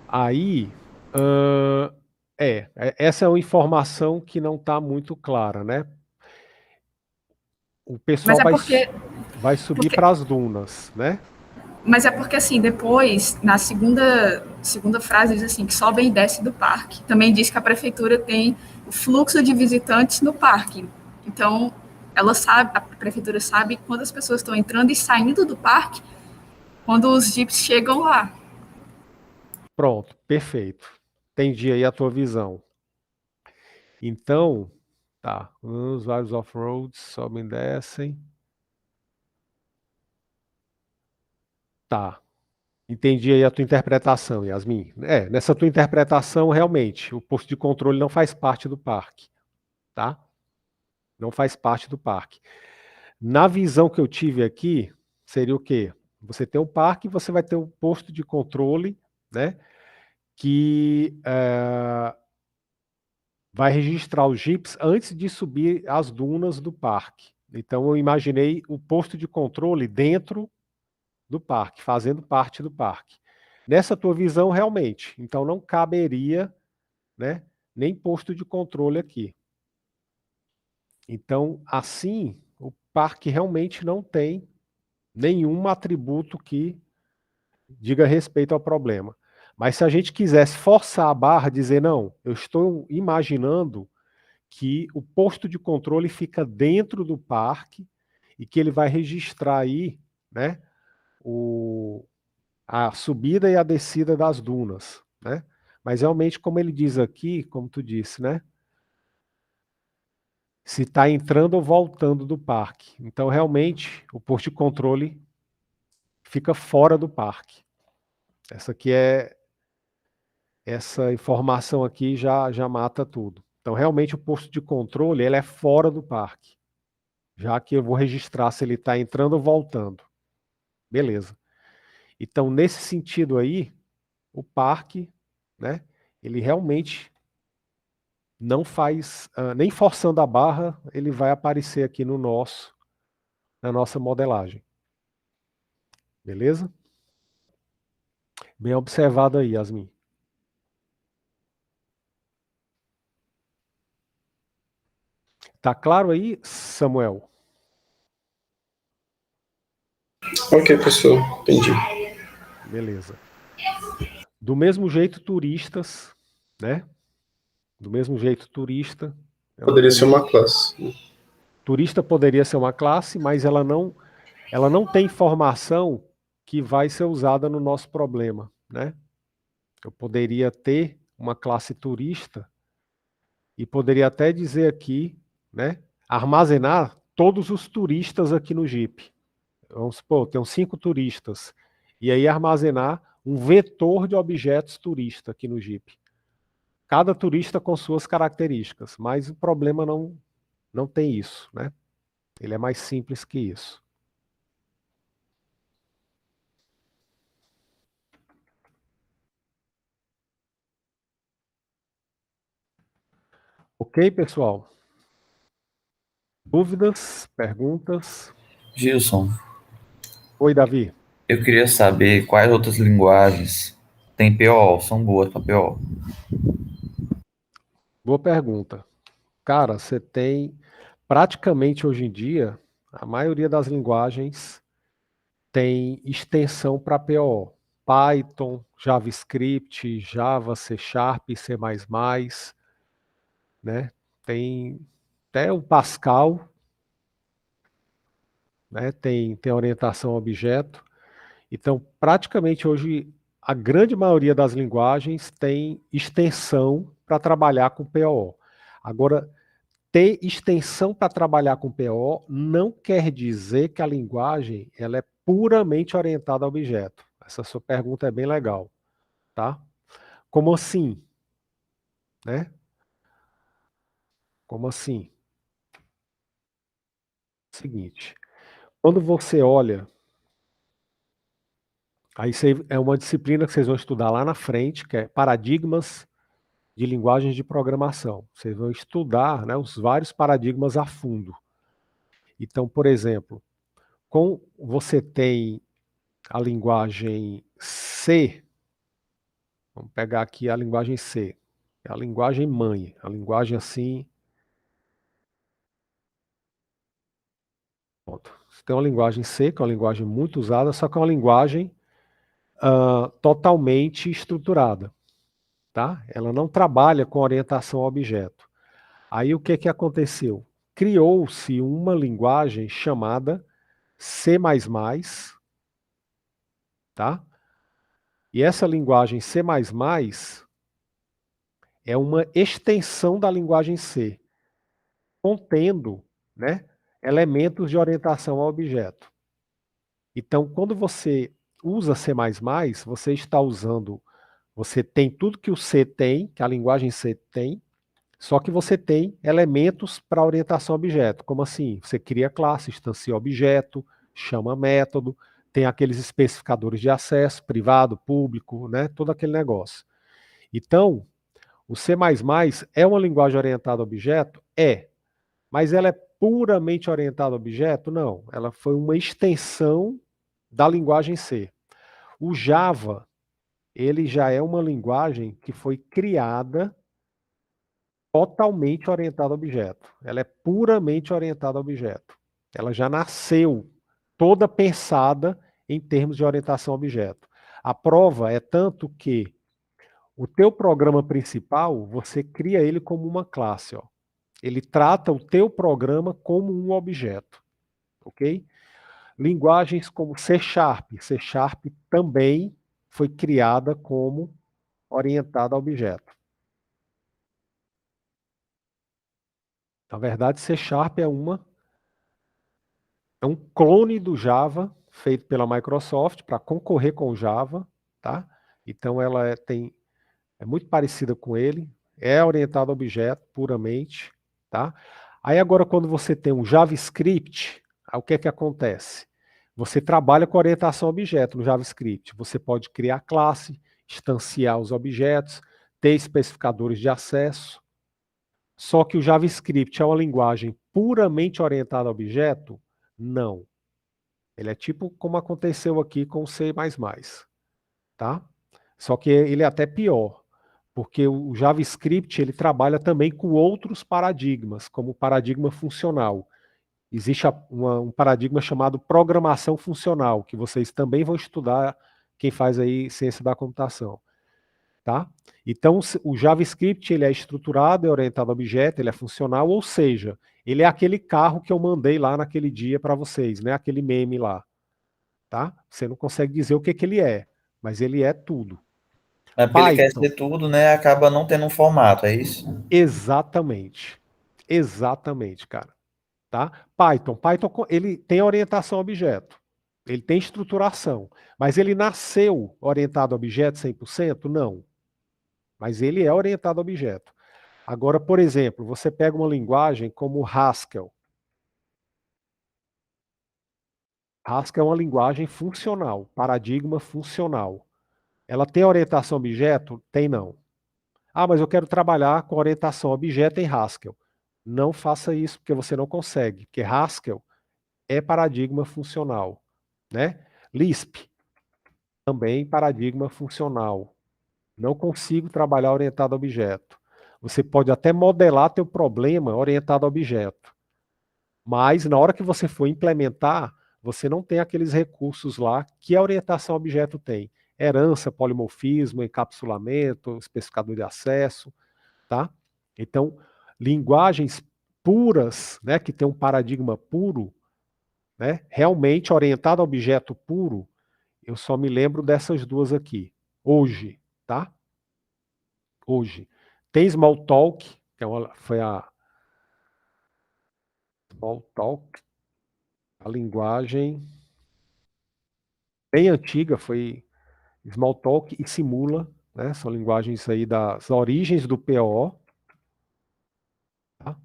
Aí, essa é uma informação que não está muito clara, né? O pessoal Mas é porque, vai subir para as dunas, né? assim, depois, na segunda frase, diz assim, que sobem e descem do parque. Também diz que a prefeitura tem o fluxo de visitantes no parque. Então, a prefeitura sabe quando as pessoas estão entrando e saindo do parque, quando os jipes chegam lá. Pronto, perfeito. Entendi aí a tua visão. Então, tá. Os vários off-roads sobem e descem. Tá. Entendi aí a tua interpretação, Yasmin. Nessa tua interpretação, realmente, o posto de controle não faz parte do parque, tá? Não faz parte do parque. Na visão que eu tive aqui, seria o quê? Você tem o parque, você vai ter um posto de controle, né? Que vai registrar os jipes antes de subir as dunas do parque. Então eu imaginei o posto de controle dentro do parque, fazendo parte do parque. Nessa tua visão, realmente, então não caberia, né, nem posto de controle aqui. Então, assim, o parque realmente não tem nenhum atributo que diga respeito ao problema. Mas se a gente quisesse forçar a barra, dizer, não, eu estou imaginando que o posto de controle fica dentro do parque e que ele vai registrar aí, né, a subida e a descida das dunas, né? Mas realmente, como ele diz aqui, como tu disse, né, se está entrando ou voltando do parque. Então, realmente, o posto de controle fica fora do parque. Essa informação aqui já mata tudo. Então, realmente, o posto de controle ele é fora do parque, já que eu vou registrar se ele está entrando ou voltando. Beleza. Então, nesse sentido aí, o parque, né, ele realmente não faz, nem forçando a barra, ele vai aparecer aqui na nossa modelagem. Beleza? Bem observado aí, Yasmin. Tá claro aí, Samuel? Ok, professor, entendi. Beleza. Do mesmo jeito, turistas, né? Do mesmo jeito, turista. Poderia ser uma classe. Turista poderia ser uma classe, mas ela não tem informação que vai ser usada no nosso problema, né? Eu poderia ter uma classe turista e poderia até dizer aqui, né? Armazenar todos os turistas aqui no Jeep. Vamos supor, tem 5 turistas. E aí armazenar um vetor de objetos turista aqui no Jeep. Cada turista com suas características, mas o problema não tem isso, né? Ele é mais simples que isso. Ok, pessoal? Dúvidas? Perguntas? Gilson, Oi, Davi. eu queria saber quais outras linguagens tem PO, são boas para PO. Boa pergunta. Cara, você tem praticamente hoje em dia, a maioria das linguagens tem extensão para PO. Python, JavaScript, Java, C Sharp, C++, né? Tem até o Pascal, né? Tem orientação a objeto. Então, praticamente hoje, a grande maioria das linguagens tem extensão para trabalhar com PO. Agora, ter extensão para trabalhar com PO não quer dizer que a linguagem ela é puramente orientada a objeto. Essa sua pergunta é bem legal, tá? Como assim? Né? Como assim? Seguinte, quando você olha, aí é uma disciplina que vocês vão estudar lá na frente, que é paradigmas de linguagens de programação. Vocês vão estudar, né, os vários paradigmas a fundo. Então, por exemplo, você tem a linguagem C, vamos pegar aqui a linguagem C, é a linguagem mãe, a linguagem assim. Pronto. Você tem uma linguagem C, que é uma linguagem muito usada, só que é uma linguagem totalmente estruturada. Tá? Ela não trabalha com orientação a objeto. Aí o que aconteceu? Criou-se uma linguagem chamada C++, tá? E essa linguagem C++ é uma extensão da linguagem C, contendo, né, elementos de orientação a objeto. Então, quando você usa C++, você tem tudo que o C tem, que a linguagem C tem, só que você tem elementos para orientação a objeto. Como assim? Você cria classe, instancia objeto, chama método, tem aqueles especificadores de acesso, privado, público, né? Todo aquele negócio. Então, o C++ é uma linguagem orientada a objeto? É. Mas ela é puramente orientada a objeto? Não. Ela foi uma extensão da linguagem C. O Java, ele já é uma linguagem que foi criada totalmente orientada a objeto. Ela é puramente orientada a objeto. Ela já nasceu toda pensada em termos de orientação a objeto. A prova é tanto que o teu programa principal, você cria ele como uma classe. Ó. Ele trata o teu programa como um objeto. Ok? Linguagens como C#. C# também foi criada como orientada a objeto. Na verdade, C# é um clone do Java feito pela Microsoft para concorrer com o Java, tá? Então ela é muito parecida com ele, é orientada a objeto puramente, tá? Aí agora quando você tem um JavaScript, o que acontece? Você trabalha com orientação a objeto no JavaScript. Você pode criar classe, instanciar os objetos, ter especificadores de acesso. Só que o JavaScript é uma linguagem puramente orientada a objeto? Não. Ele é tipo como aconteceu aqui com o C++, tá? Só que ele é até pior, porque o JavaScript ele trabalha também com outros paradigmas, como o paradigma funcional. Existe um paradigma chamado programação funcional, que vocês também vão estudar, quem faz aí ciência da computação. Tá? Então, o JavaScript ele é estruturado, é orientado a objeto, ele é funcional, ou seja, ele é aquele carro que eu mandei lá naquele dia para vocês, né? Aquele meme lá. Tá? Você não consegue dizer o que ele é, mas ele é tudo. É porque ele quer Python, ser tudo, né? Acaba não tendo um formato, é isso? exatamente. Exatamente, cara. Tá? Python ele tem orientação a objeto. Ele tem estruturação. Mas ele nasceu orientado a objeto 100%? Não. Mas ele é orientado a objeto. Agora, por exemplo, você pega uma linguagem como Haskell. Haskell é uma linguagem funcional, paradigma funcional. Ela tem orientação a objeto? Tem não. Ah, mas eu quero trabalhar com orientação a objeto em Haskell. Não faça isso, porque você não consegue, porque Haskell é paradigma funcional. Né? Lisp, também paradigma funcional. Não consigo trabalhar orientado a objeto. Você pode até modelar teu problema orientado a objeto. Mas na hora que você for implementar, você não tem aqueles recursos lá que a orientação a objeto tem. Herança, polimorfismo, encapsulamento, especificador de acesso, tá? Então, linguagens puras, né, que tem um paradigma puro, né, realmente orientado a objeto puro, eu só me lembro dessas duas aqui, hoje, tá? Hoje. Tem Smalltalk, que foi a Smalltalk, a linguagem bem antiga, foi Smalltalk e Simula, né? São linguagens aí das origens do PO. Tá?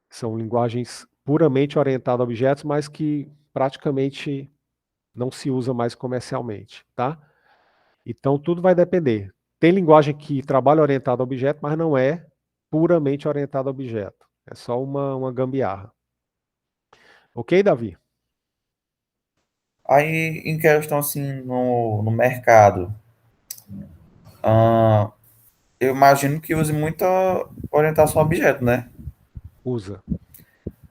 São linguagens puramente orientadas a objetos, mas que praticamente não se usa mais comercialmente. Tá? Então tudo vai depender. Tem linguagem que trabalha orientada a objeto, mas não é puramente orientada a objeto. É só uma gambiarra. Ok, Davi? Aí, em questão assim, no mercado, ah, eu imagino que use muita orientação a objeto, né? Usa.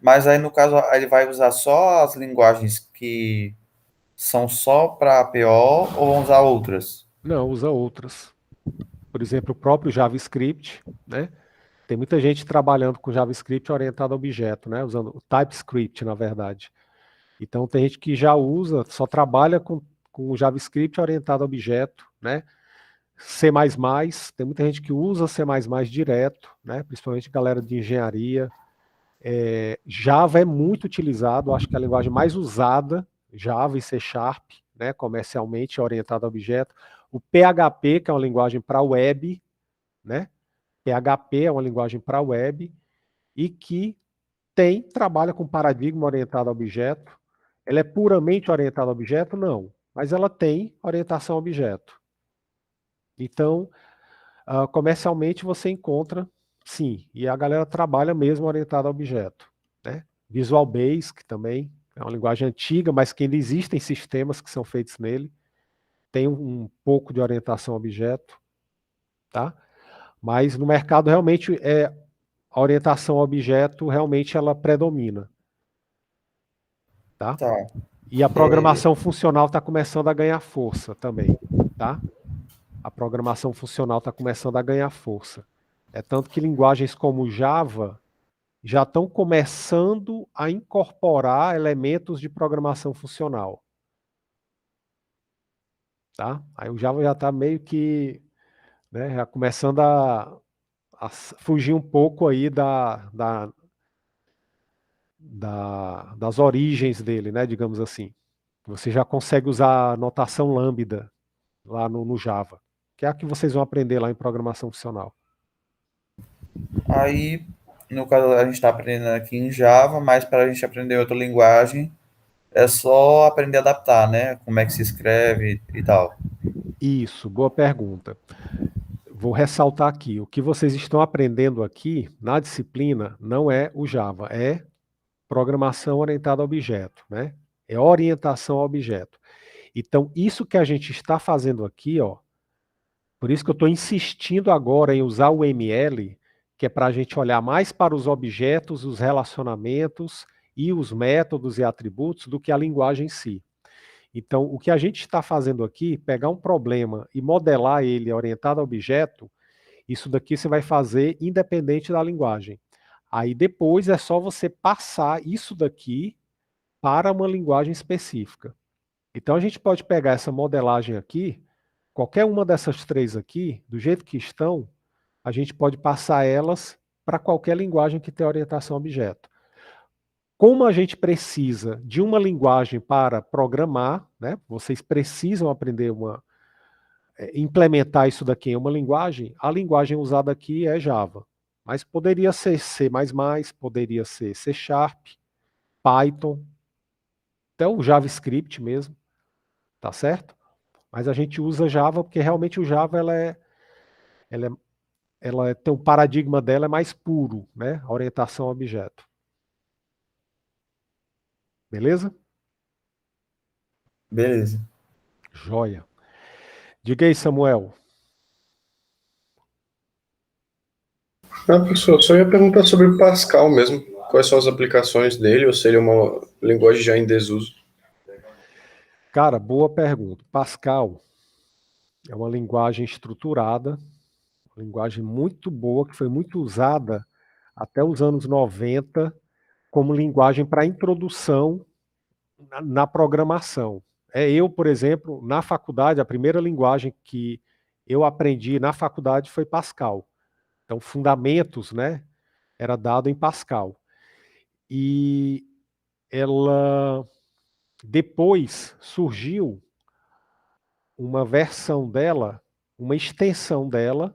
Mas aí, no caso, ele vai usar só as linguagens que são só para PO ou vão usar outras? Não, usa outras. Por exemplo, o próprio JavaScript, né? Tem muita gente trabalhando com JavaScript orientado a objeto, né? Usando o TypeScript, na verdade. Então, tem gente que já usa, só trabalha com o JavaScript orientado a objeto, né? C++, tem muita gente que usa C++ direto, né? Principalmente galera de engenharia. Java é muito utilizado, acho que é a linguagem mais usada, Java e C Sharp, né? Comercialmente orientado a objeto. O PHP, que é uma linguagem para web, né? PHP é uma linguagem para web e que trabalha com paradigma orientado a objeto. Ela é puramente orientada a objeto? Não, mas ela tem orientação a objeto. Então, comercialmente você encontra, sim, e a galera trabalha mesmo orientada a objeto, né? Visual Basic também é uma linguagem antiga, mas que ainda existem sistemas que são feitos nele, tem um pouco de orientação a objeto, tá? Mas no mercado realmente a orientação a objeto realmente ela predomina, tá? Tá. E a É, programação funcional está começando a ganhar força também, tá? A programação funcional está começando a ganhar força. É tanto que linguagens como Java já estão começando a incorporar elementos de programação funcional, tá? Aí o Java já está meio que, né, já começando a fugir um pouco aí das origens dele, né, digamos assim. Você já consegue usar a notação lambda lá no Java, que é a que vocês vão aprender lá em programação funcional. aí, no caso, a gente está aprendendo aqui em Java, mas para a gente aprender outra linguagem, é só aprender a adaptar, né? Como é que se escreve e tal. Isso, boa pergunta. Vou ressaltar aqui, o que vocês estão aprendendo aqui na disciplina não é o Java, é programação orientada a objeto, né? É orientação a objeto. Então, isso que a gente está fazendo aqui, ó, por isso que eu estou insistindo agora em usar o ML, que é para a gente olhar mais para os objetos, os relacionamentos e os métodos e atributos do que a linguagem em si. Então, o que a gente está fazendo aqui, pegar um problema e modelar ele orientado a objeto, isso daqui você vai fazer independente da linguagem. Aí depois é só você passar isso daqui para uma linguagem específica. Então a gente pode pegar essa modelagem aqui, qualquer uma dessas três aqui, do jeito que estão, a gente pode passar elas para qualquer linguagem que tenha orientação a objeto. Como a gente precisa de uma linguagem para programar, né? Vocês precisam aprender implementar isso daqui em uma linguagem, a linguagem usada aqui é Java. Mas poderia ser C++, poderia ser C Sharp, Python, até o JavaScript mesmo, tá certo? Mas a gente usa Java porque realmente o Java ela, é, tem o paradigma dela é mais puro, né? A orientação a objeto. Beleza? Beleza. Joia. Diga aí, Samuel. Professor, só ia perguntar sobre o Pascal mesmo. Quais são as aplicações dele, ou se ele é uma linguagem já em desuso? Cara, boa pergunta. Pascal é uma linguagem estruturada, uma linguagem muito boa, que foi muito usada até os anos 90 como linguagem para introdução na programação. Eu, por exemplo, na faculdade, a primeira linguagem que eu aprendi na faculdade foi Pascal. Então, fundamentos, né, era dado em Pascal. E ela depois surgiu uma versão dela, uma extensão dela,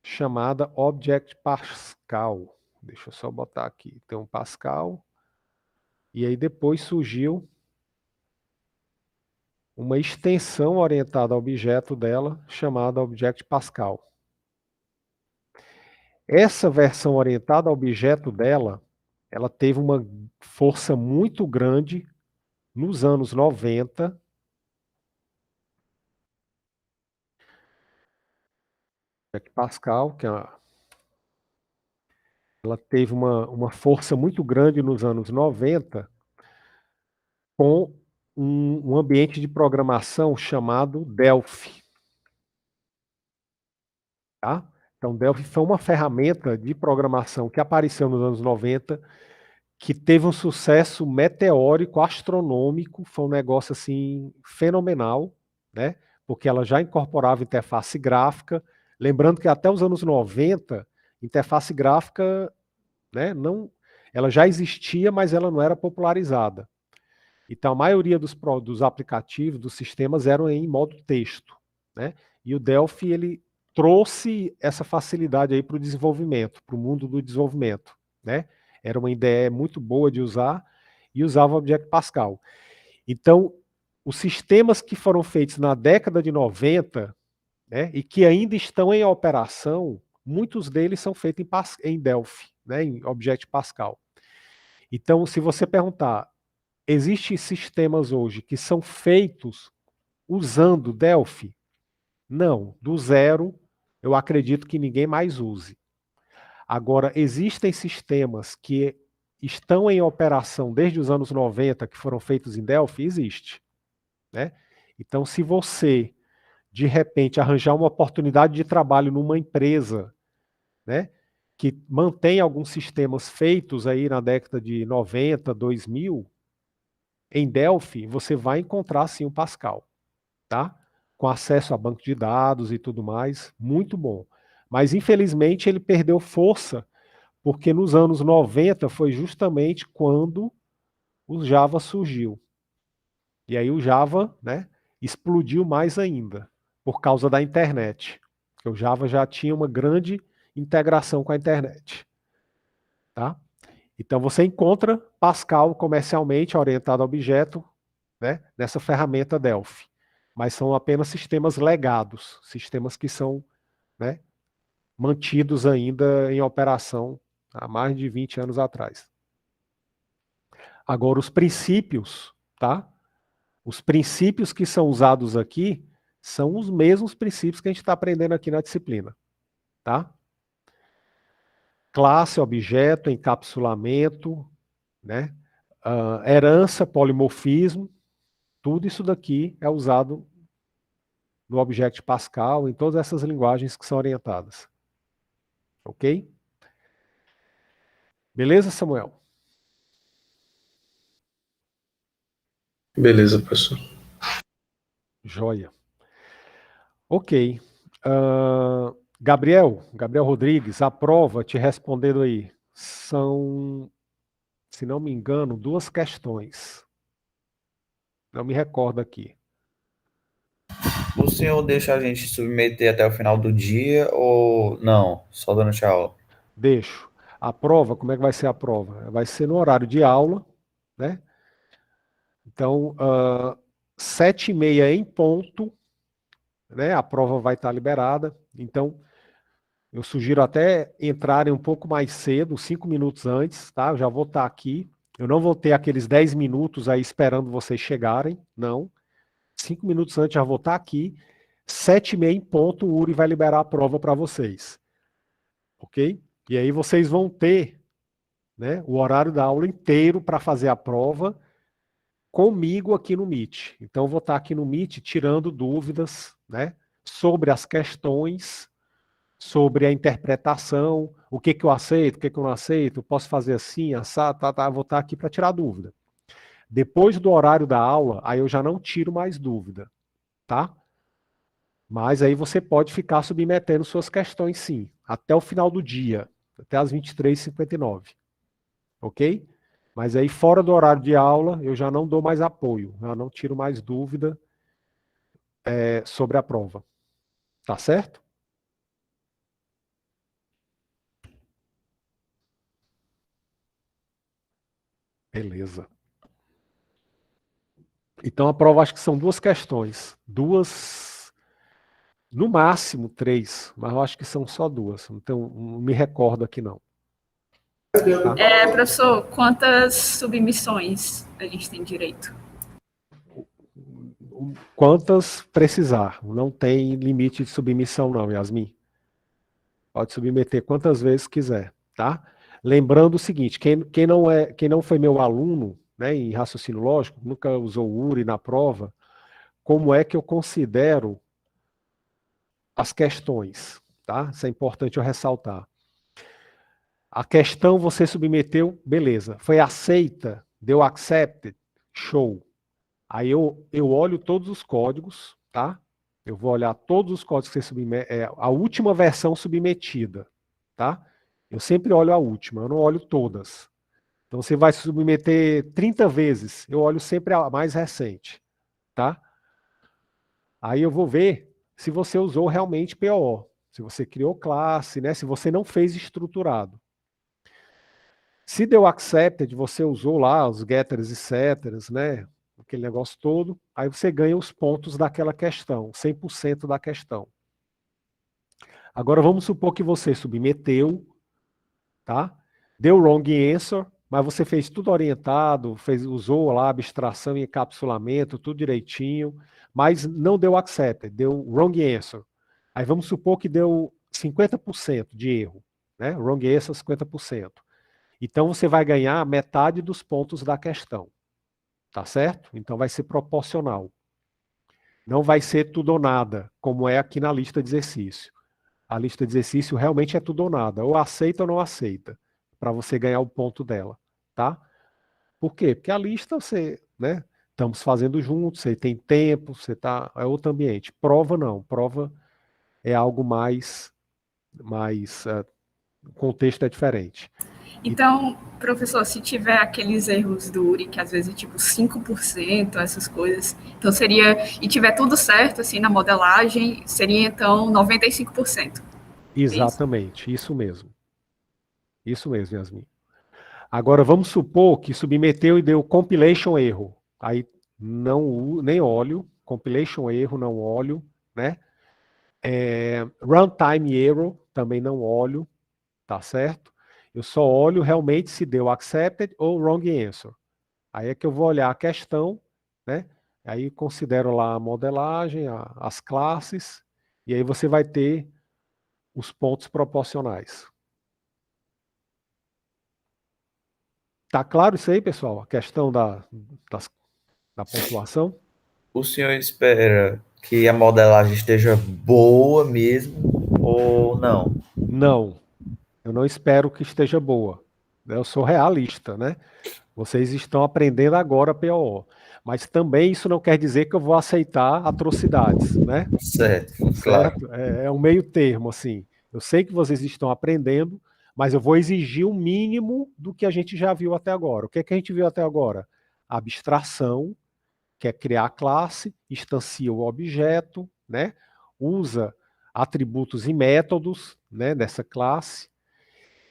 chamada Object Pascal. Deixa eu só botar aqui. Tem um Pascal. E aí depois surgiu uma extensão orientada a objeto dela, chamada Object Pascal. Essa versão orientada a objeto dela, ela teve uma força muito grande nos anos 90. Object Pascal, ela teve uma força muito grande nos anos 90 com um ambiente de programação chamado Delphi. Tá? Então, Delphi foi uma ferramenta de programação que apareceu nos anos 90, que teve um sucesso meteórico, astronômico, foi um negócio assim fenomenal, né? Porque ela já incorporava interface gráfica. Lembrando que até os anos 90, interface gráfica, né, não, ela já existia, mas ela não era popularizada. Então, a maioria dos aplicativos, dos sistemas, eram em modo texto, né? E o Delphi, ele trouxe essa facilidade aí para o desenvolvimento, para o mundo do desenvolvimento, né? Era uma ideia muito boa de usar e usava o Object Pascal. Então, os sistemas que foram feitos na década de 90, né, e que ainda estão em operação, muitos deles são feitos em Delphi, né, em Object Pascal. Então, se você perguntar, existem sistemas hoje que são feitos usando Delphi? Não, do zero, eu acredito que ninguém mais use. Agora, existem sistemas que estão em operação desde os anos 90, que foram feitos em Delphi? Existe. Né? Então, se você, de repente, arranjar uma oportunidade de trabalho numa empresa, né, que mantém alguns sistemas feitos aí na década de 90, 2000, em Delphi, você vai encontrar sim o Pascal, tá? Com acesso a banco de dados e tudo mais, muito bom. Mas, infelizmente, ele perdeu força, porque nos anos 90 foi justamente quando o Java surgiu. E aí o Java, né, explodiu mais ainda, por causa da internet. Porque o Java já tinha uma grande integração com a internet. Tá? Então você encontra Pascal comercialmente orientado a objeto, né, nessa ferramenta Delphi. Mas são apenas sistemas legados, sistemas que são, né, mantidos ainda em operação há mais de 20 anos atrás. Agora, os princípios, tá? Os princípios que são usados aqui são os mesmos princípios que a gente está aprendendo aqui na disciplina, tá? Classe, objeto, encapsulamento, né? Herança, polimorfismo, tudo isso daqui é usado no Object Pascal, em todas essas linguagens que são orientadas. Ok? Beleza, Samuel? Beleza, professor. Joia. Ok. Gabriel Rodrigues, a prova, te respondendo aí, são, se não me engano, 2 questões. Não me recordo aqui. O senhor deixa a gente submeter até o final do dia ou não? Só durante a aula? Deixo. A prova, como é que vai ser a prova? Vai ser no horário de aula, né? Então, 7h30 em ponto, né? A prova vai estar liberada. Então, eu sugiro até entrarem um pouco mais cedo, 5 minutos antes, tá? Eu já vou estar aqui. Eu não vou ter aqueles 10 minutos aí esperando vocês chegarem, não. 5 minutos antes já vou estar aqui. 7h30 em ponto, o Uri vai liberar a prova para vocês. Ok? E aí vocês vão ter, né, o horário da aula inteiro para fazer a prova comigo aqui no Meet. Então, eu vou estar aqui no Meet tirando dúvidas, né, sobre as questões, sobre a interpretação, o que eu aceito, o que eu não aceito, posso fazer assim, assado, tá, vou estar aqui para tirar dúvida. Depois do horário da aula, aí eu já não tiro mais dúvida, tá? Mas aí você pode ficar submetendo suas questões sim, até o final do dia, até as 23h59, ok? Mas aí fora do horário de aula, eu já não dou mais apoio, já não tiro mais dúvida sobre a prova, tá certo? Beleza. Então a prova acho que são 2 questões. 2, no máximo 3, mas eu acho que são só 2. Então não me recordo aqui não. Tá? Professor, quantas submissões a gente tem direito? Quantas precisar. Não tem limite de submissão não, Yasmin. Pode submeter quantas vezes quiser, tá? Lembrando o seguinte, quem não foi meu aluno, né, em raciocínio lógico, nunca usou o URI na prova, como é que eu considero as questões, tá? Isso é importante eu ressaltar. A questão você submeteu, beleza. Foi aceita, deu accepted, show. Aí eu olho todos os códigos, tá? Eu vou olhar todos os códigos que você submete, a última versão submetida, tá? Eu sempre olho a última, eu não olho todas. Então você vai submeter 30 vezes, eu olho sempre a mais recente, tá? Aí eu vou ver se você usou realmente PO, se você criou classe, né? Se você não fez estruturado. Se deu accepted, você usou lá os getters e setters, né? Aquele negócio todo, aí você ganha os pontos daquela questão, 100% da questão. Agora vamos supor que você submeteu, tá? Deu wrong answer, mas você fez tudo orientado, usou lá abstração e encapsulamento, tudo direitinho, mas não deu accepted, deu wrong answer. Aí vamos supor que deu 50% de erro, né? Wrong answer 50%. Então você vai ganhar metade dos pontos da questão, tá certo? Então vai ser proporcional. Não vai ser tudo ou nada, como é aqui na lista de exercício. A lista de exercício realmente é tudo ou nada, ou aceita ou não aceita, para você ganhar o ponto dela, tá? Por quê? Porque a lista você, né? Estamos fazendo juntos, você tem tempo, você tá, é outro ambiente. Prova não, prova é algo o contexto é diferente. Então, professor, se tiver aqueles erros do URI, que às vezes é tipo 5%, essas coisas, então seria, e tiver tudo certo, assim, na modelagem, seria então 95%. Exatamente, isso mesmo. Isso mesmo, Yasmin. Agora, vamos supor que submeteu e deu compilation erro. Aí nem olho, compilation erro, não olho, né? Runtime error, também não olho, tá certo? Eu só olho realmente se deu accepted ou wrong answer. Aí é que eu vou olhar a questão, né? Aí considero lá a modelagem, as classes, e aí você vai ter os pontos proporcionais. Tá claro isso aí, pessoal? A questão da pontuação? O senhor espera que a modelagem esteja boa mesmo ou não? Não, eu não espero que esteja boa. Eu sou realista, né? Vocês estão aprendendo agora PO. Mas também isso não quer dizer que eu vou aceitar atrocidades, né? Certo, claro. Certo? É um meio termo, assim. Eu sei que vocês estão aprendendo, mas eu vou exigir o mínimo do que a gente já viu até agora. O que é que a gente viu até agora? Abstração, que é criar a classe, instancia o objeto, né? Usa atributos e métodos, né, dessa classe,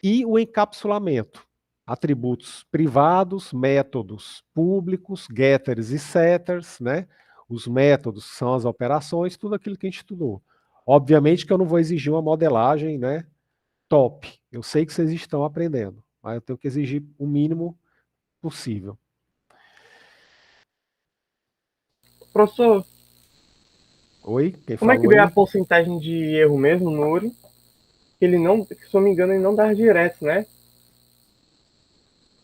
e o encapsulamento. Atributos privados, métodos públicos, getters e setters, né? Os métodos são as operações, tudo aquilo que a gente estudou. Obviamente que eu não vou exigir uma modelagem, né, top. Eu sei que vocês estão aprendendo, mas eu tenho que exigir o mínimo possível. Professor, Oi? Quem como é que falou veio a aí? porcentagem de erro mesmo no URI? Ele não, se eu não me engano, ele não dá direto, né?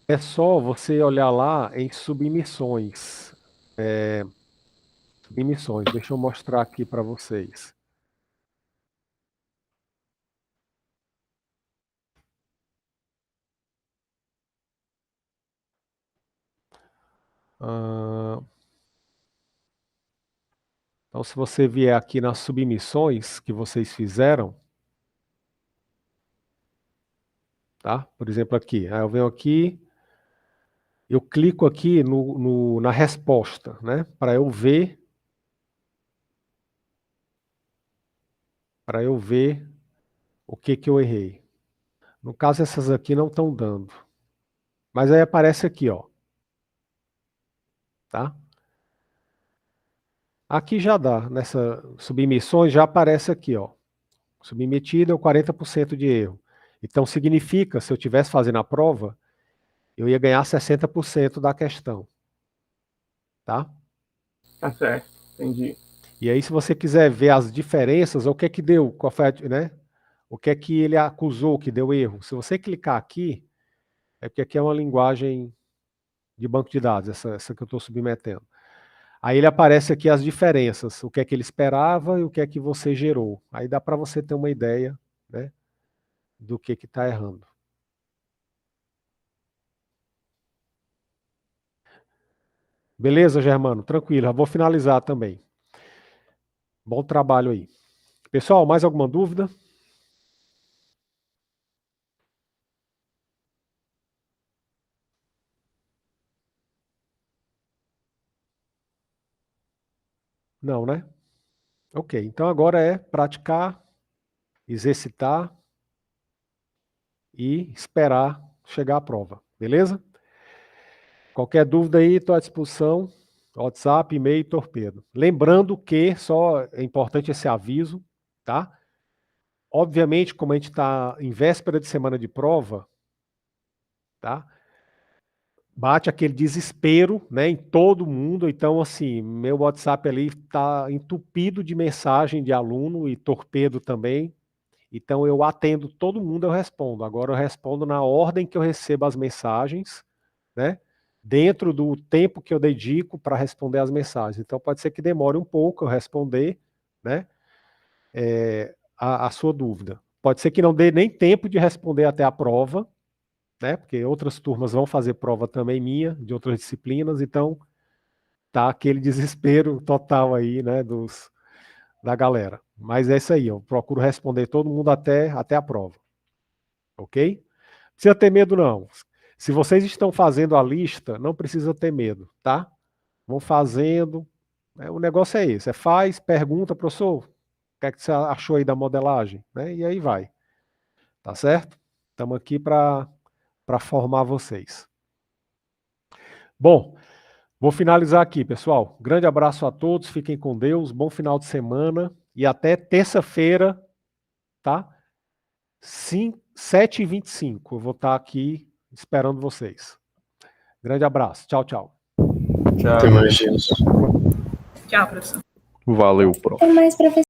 É só você olhar lá em submissões. Submissões, deixa eu mostrar aqui para vocês. Então, se você vier aqui nas submissões que vocês fizeram, tá? Por exemplo, aqui. Aí eu venho aqui, eu clico aqui na resposta, né? Para eu ver o que eu errei. No caso, essas aqui não estão dando. Mas aí aparece aqui, ó. Tá? Aqui já dá, nessa submissões já aparece aqui, ó. Submetido é o 40% de erro. Então significa, se eu estivesse fazendo a prova, eu ia ganhar 60% da questão. Tá? Tá certo, entendi. E aí, se você quiser ver as diferenças, o que é que deu, qual foi né? O que é que ele acusou que deu erro? Se você clicar aqui, é porque aqui é uma linguagem de banco de dados, essa que eu estou submetendo. Aí ele aparece aqui as diferenças, o que é que ele esperava e o que é que você gerou. Aí dá para você ter uma ideia, né, do que está errando. Beleza, Germano? Tranquilo, já vou finalizar também. Bom trabalho aí. Pessoal, mais alguma dúvida? Não, né? Ok, então agora é praticar, exercitar e esperar chegar a prova, beleza? Qualquer dúvida aí, estou à disposição. WhatsApp, e-mail, torpedo. Lembrando que, só é importante esse aviso, tá? Obviamente, como a gente está em véspera de semana de prova, tá? Bate aquele desespero, né, em todo mundo. Então, assim, meu WhatsApp ali está entupido de mensagem de aluno e torpedo também. Então, eu atendo todo mundo, eu respondo. Agora, eu respondo na ordem que eu recebo as mensagens, né? Dentro do tempo que eu dedico para responder as mensagens. Então, pode ser que demore um pouco eu responder, né? A sua dúvida. Pode ser que não dê nem tempo de responder até a prova, né? Porque outras turmas vão fazer prova também minha, de outras disciplinas, então tá aquele desespero total aí, né, da galera. Mas é isso aí, eu procuro responder todo mundo até a prova. Ok? Não precisa ter medo, não. Se vocês estão fazendo a lista, não precisa ter medo, tá? Vão fazendo. O negócio é esse: faz, pergunta, professor, o que é que você achou aí da modelagem? Né? E aí vai. Tá certo? Estamos aqui para formar vocês. Bom, vou finalizar aqui, pessoal. Grande abraço a todos, fiquem com Deus, bom final de semana e até terça-feira, tá? 7h25. Eu vou estar aqui esperando vocês. Grande abraço. Tchau, tchau. Tchau. Até mais, gente. Tchau, professor. Valeu, prof. Até mais, professor.